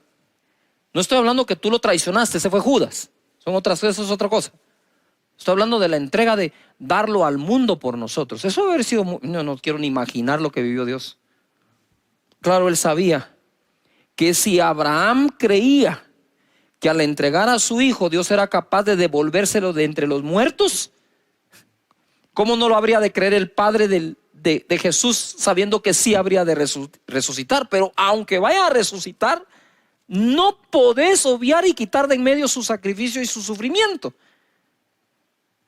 No estoy hablando que tú lo traicionaste, ese fue Judas. Eso es otra cosa. Estoy hablando de la entrega de darlo al mundo por nosotros. Eso debe haber sido, no quiero ni imaginar lo que vivió Dios. Claro, él sabía que si Abraham creía que al entregar a su hijo Dios era capaz de devolvérselo de entre los muertos, ¿cómo no lo habría de creer el Padre de Jesús, sabiendo que sí habría de resucitar? Pero aunque vaya a resucitar, no podés obviar y quitar de en medio su sacrificio y su sufrimiento.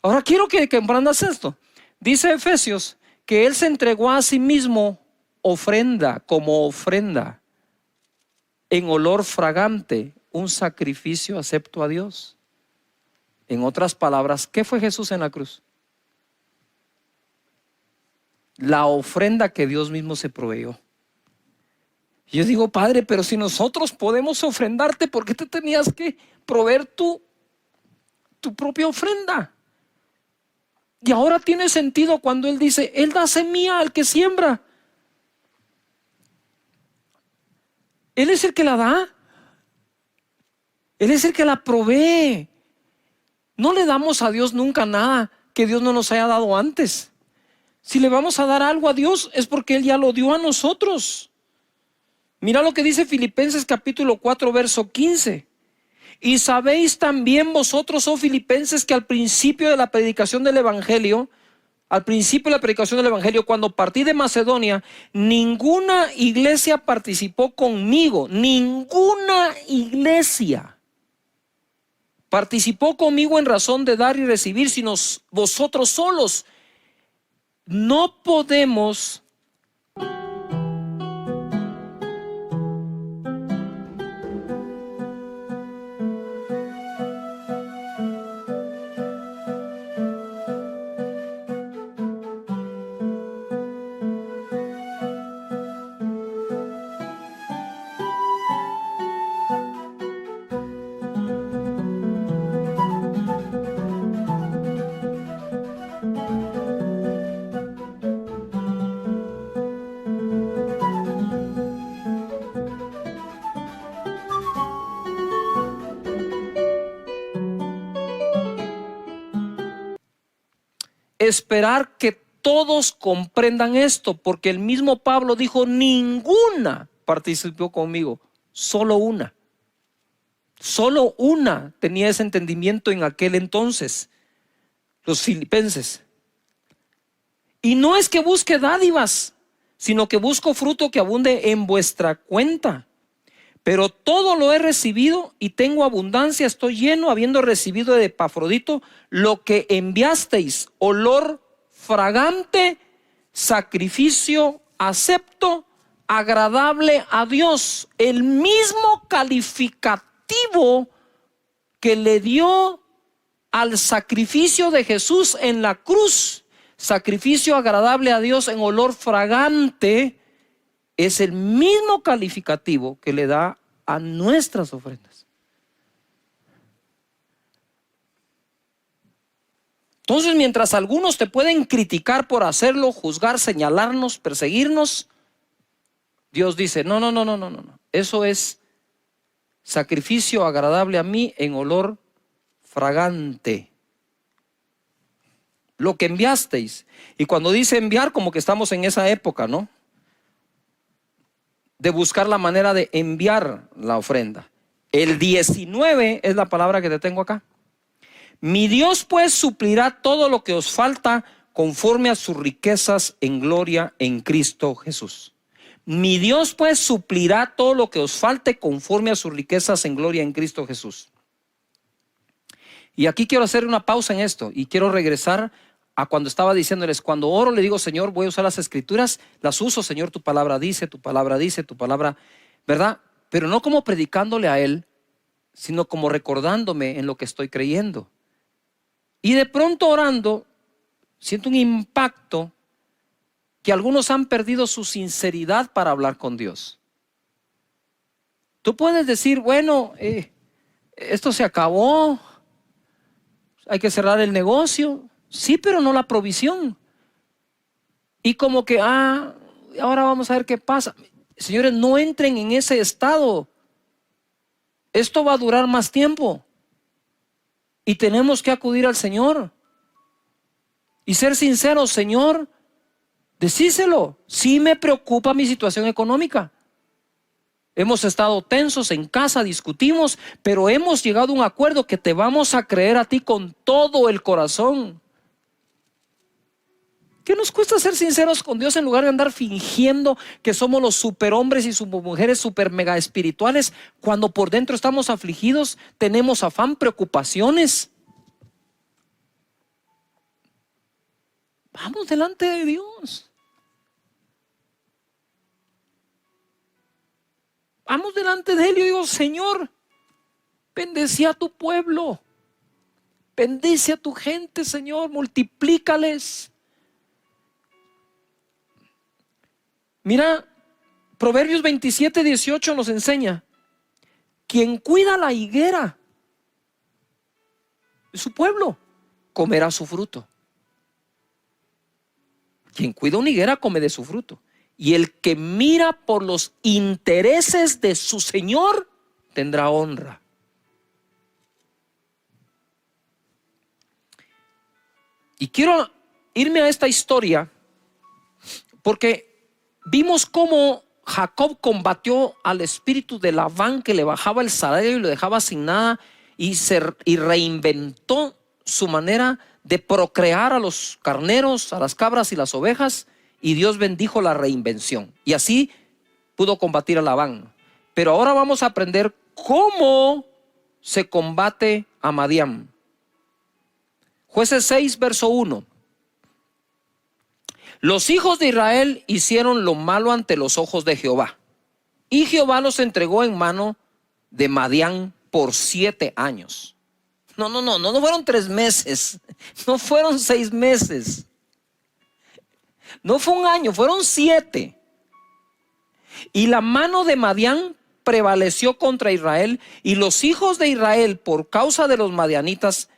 Ahora quiero que comprendas esto. Dice Efesios que Él se entregó a sí mismo como ofrenda, en olor fragante, un sacrificio acepto a Dios. En otras palabras, ¿qué fue Jesús en la cruz? La ofrenda que Dios mismo se proveyó. Yo digo, Padre, pero si nosotros podemos ofrendarte, ¿por qué te tenías que proveer tu propia ofrenda? Y ahora tiene sentido cuando Él dice, Él da semilla al que siembra. Él es el que la da. Él es el que la provee. No le damos a Dios nunca nada que Dios no nos haya dado antes. Si le vamos a dar algo a Dios es porque Él ya lo dio a nosotros. Mira lo que dice Filipenses capítulo 4 verso 15. Y sabéis también vosotros, oh filipenses, que al principio de la predicación del Evangelio, cuando partí de Macedonia, ninguna iglesia participó conmigo, ninguna iglesia participó conmigo en razón de dar y recibir, sino vosotros solos. No podemos esperar que todos comprendan esto, porque el mismo Pablo dijo, ninguna participó conmigo, solo una. Solo una tenía ese entendimiento en aquel entonces, los filipenses. Y no es que busque dádivas, sino que busco fruto que abunde en vuestra cuenta. Pero todo lo he recibido y tengo abundancia, estoy lleno, habiendo recibido de Epafrodito lo que enviasteis, olor fragante, sacrificio acepto, agradable a Dios. El mismo calificativo que le dio al sacrificio de Jesús en la cruz, sacrificio agradable a Dios en olor fragante, es el mismo calificativo que le da a nuestras ofrendas. Entonces, mientras algunos te pueden criticar por hacerlo, juzgar, señalarnos, perseguirnos, Dios dice, no. Eso es sacrificio agradable a mí en olor fragante. Lo que enviasteis. Y cuando dice enviar, como que estamos en esa época, ¿no? De buscar la manera de enviar la ofrenda. El 19 es la palabra que te tengo acá. Mi Dios pues suplirá todo lo que os falta conforme a sus riquezas en gloria en Cristo Jesús. Mi Dios pues suplirá todo lo que os falte conforme a sus riquezas en gloria en Cristo Jesús. Y aquí quiero hacer una pausa en esto y quiero regresar a cuando estaba diciéndoles, cuando oro le digo, Señor, voy a usar las escrituras, las uso, Señor, tu palabra dice, ¿verdad? Pero no como predicándole a Él, sino como recordándome en lo que estoy creyendo. Y de pronto orando, siento un impacto que algunos han perdido su sinceridad para hablar con Dios. Tú puedes decir, bueno, esto se acabó, hay que cerrar el negocio. Sí, pero no la provisión. Y como que, ahora vamos a ver qué pasa. Señores, no entren en ese estado. Esto va a durar más tiempo. Y tenemos que acudir al Señor. Y ser sinceros, Señor, decíselo. Sí me preocupa mi situación económica. Hemos estado tensos en casa, discutimos, pero hemos llegado a un acuerdo que te vamos a creer a ti con todo el corazón. ¿Qué nos cuesta ser sinceros con Dios en lugar de andar fingiendo que somos los superhombres y supermujeres super mega espirituales cuando por dentro estamos afligidos, tenemos afán, preocupaciones? Vamos delante de Dios. Vamos delante de Él y yo digo, Señor, bendice a tu pueblo, bendice a tu gente, Señor, multiplícales. Mira, Proverbios 27:18 nos enseña, quien cuida la higuera de su pueblo, comerá su fruto. Quien cuida una higuera come de su fruto. Y el que mira por los intereses de su Señor tendrá honra. Y quiero irme a esta historia porque vimos cómo Jacob combatió al espíritu de Labán que le bajaba el salario y lo dejaba sin nada y reinventó su manera de procrear a los carneros, a las cabras y las ovejas, y Dios bendijo la reinvención. Y así pudo combatir a Labán. Pero ahora vamos a aprender cómo se combate a Madián. Jueces 6, verso 1. Los hijos de Israel hicieron lo malo ante los ojos de Jehová, y Jehová los entregó en mano de Madián por 7 años. No fueron 3 meses, no fueron 6 meses, no fue un año, fueron 7. Y la mano de Madián prevaleció contra Israel, y los hijos de Israel, por causa de los madianitas,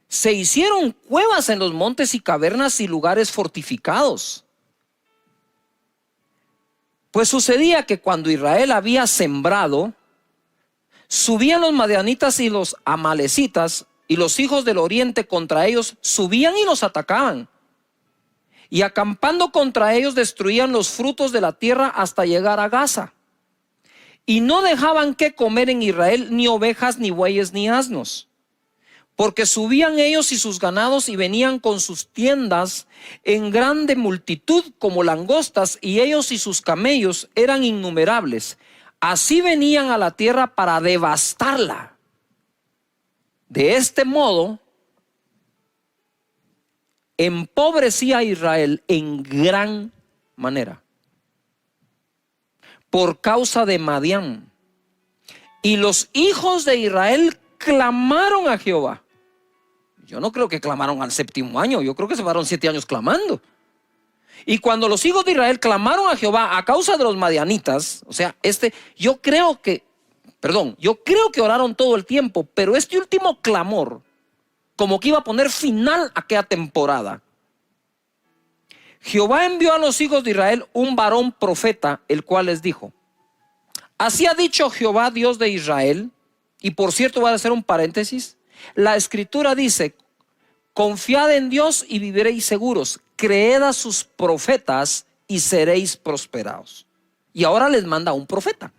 se hicieron cuevas en los montes y cavernas y lugares fortificados. Pues sucedía que cuando Israel había sembrado, subían los madianitas y los amalecitas, y los hijos del oriente contra ellos subían y los atacaban. y acampando contra ellos destruían los frutos de la tierra hasta llegar a Gaza. Y no dejaban que comer en Israel ni ovejas, ni bueyes, ni asnos, porque subían ellos y sus ganados y venían con sus tiendas en grande multitud como langostas, y ellos y sus camellos eran innumerables. Así venían a la tierra para devastarla. De este modo empobrecía a Israel en gran manera por causa de Madián. Y los hijos de Israel clamaron a Jehová. Yo no creo que clamaron al séptimo año, yo creo que se fueron 7 años clamando. Y cuando los hijos de Israel clamaron a Jehová a causa de los madianitas, o sea, yo creo que oraron todo el tiempo, pero este último clamor como que iba a poner final a aquella temporada. Jehová envió a los hijos de Israel un varón profeta, el cual les dijo: así ha dicho Jehová, Dios de Israel. Y por cierto, voy a hacer un paréntesis. La escritura dice: confiad en Dios y viviréis seguros, creed a sus profetas y seréis prosperados. Y ahora les manda un profeta,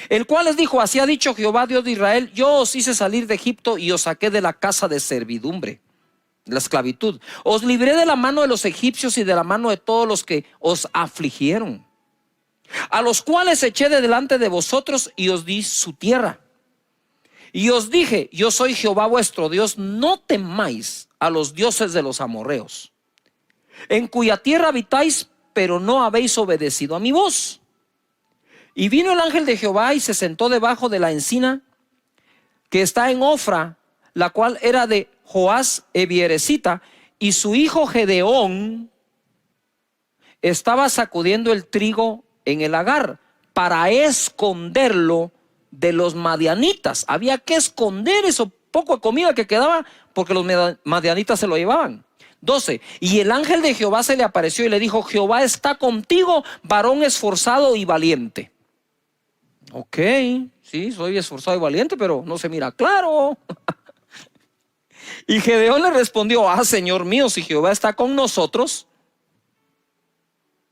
el cual les dijo: así ha dicho Jehová, Dios de Israel, yo os hice salir de Egipto y os saqué de la casa de servidumbre, de la esclavitud. Os libré de la mano de los egipcios y de la mano de todos los que os afligieron, a los cuales eché de delante de vosotros y os di su tierra. Y os dije: yo soy Jehová vuestro Dios, no temáis a los dioses de los amorreos, en cuya tierra habitáis, pero no habéis obedecido a mi voz. Y vino el ángel de Jehová y se sentó debajo de la encina que está en Ofra, la cual era de Joás Ebieresita, y su hijo Gedeón estaba sacudiendo el trigo en el lagar para esconderlo de los madianitas. Había que esconder eso poco de comida que quedaba, porque los madianitas se lo llevaban. 12. Y el ángel de Jehová se le apareció y le dijo: Jehová está contigo, varón esforzado y valiente. Ok, sí, soy esforzado y valiente, pero no se mira claro. Y Gedeón le respondió: Señor mío, si Jehová está con nosotros,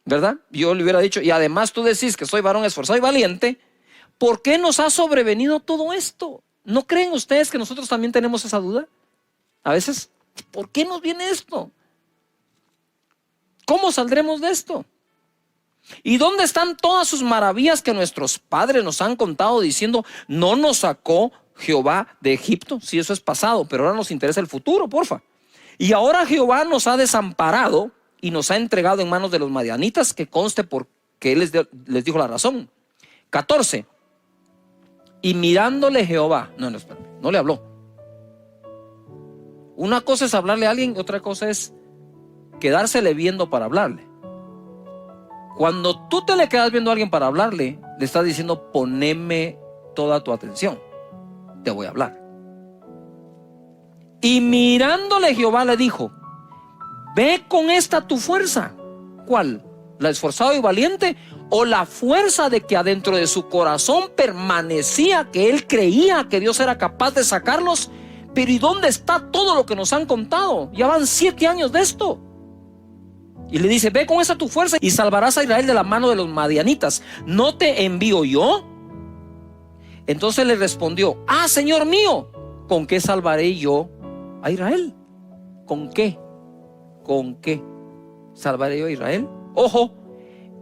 ¿verdad? Yo le hubiera dicho: y además tú decís que soy varón esforzado y valiente, ¿por qué nos ha sobrevenido todo esto? ¿No creen ustedes que nosotros también tenemos esa duda? A veces, ¿por qué nos viene esto? ¿Cómo saldremos de esto? ¿Y dónde están todas sus maravillas que nuestros padres nos han contado, diciendo: no nos sacó Jehová de Egipto? Sí, eso es pasado, pero ahora nos interesa el futuro, porfa. Y ahora Jehová nos ha desamparado y nos ha entregado en manos de los madianitas, que conste porque él les dijo la razón. 14. Y mirándole Jehová, no le habló. Una cosa es hablarle a alguien, otra cosa es quedársele viendo para hablarle. Cuando tú te le quedas viendo a alguien para hablarle, le estás diciendo: poneme toda tu atención, te voy a hablar. Y mirándole Jehová le dijo: ve con esta tu fuerza. ¿Cuál? ¿La esforzado y valiente? ¿O la fuerza de que adentro de su corazón permanecía que él creía que Dios era capaz de sacarlos? Pero ¿y dónde está todo lo que nos han contado? Ya van 7 años de esto. Y le dice: ve con esa tu fuerza y salvarás a Israel de la mano de los madianitas. ¿No te envío yo? Entonces le respondió: Señor mío, ¿con qué salvaré yo a Israel? ¿Con qué? ¿Con qué salvaré yo a Israel? Ojo,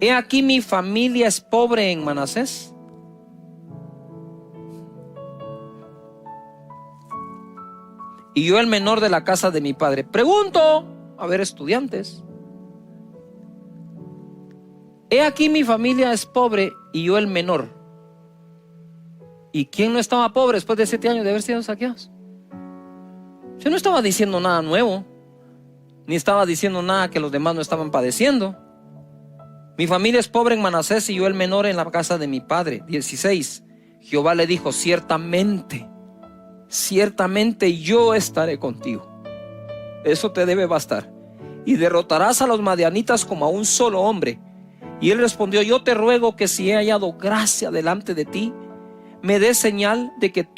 he aquí mi familia es pobre en Manasés. Y yo el menor de la casa de mi padre. Pregunto, a ver, estudiantes. He aquí mi familia es pobre y yo el menor. ¿Y quién no estaba pobre después de 7 años de haber sido saqueados? Yo no estaba diciendo nada nuevo, ni estaba diciendo nada que los demás no estaban padeciendo. Mi familia es pobre en Manasés y yo el menor en la casa de mi padre. 16. Jehová le dijo: ciertamente yo estaré contigo. Eso te debe bastar. Y derrotarás a los madianitas como a un solo hombre. Y él respondió: yo te ruego que si he hallado gracia delante de ti, me des señal de que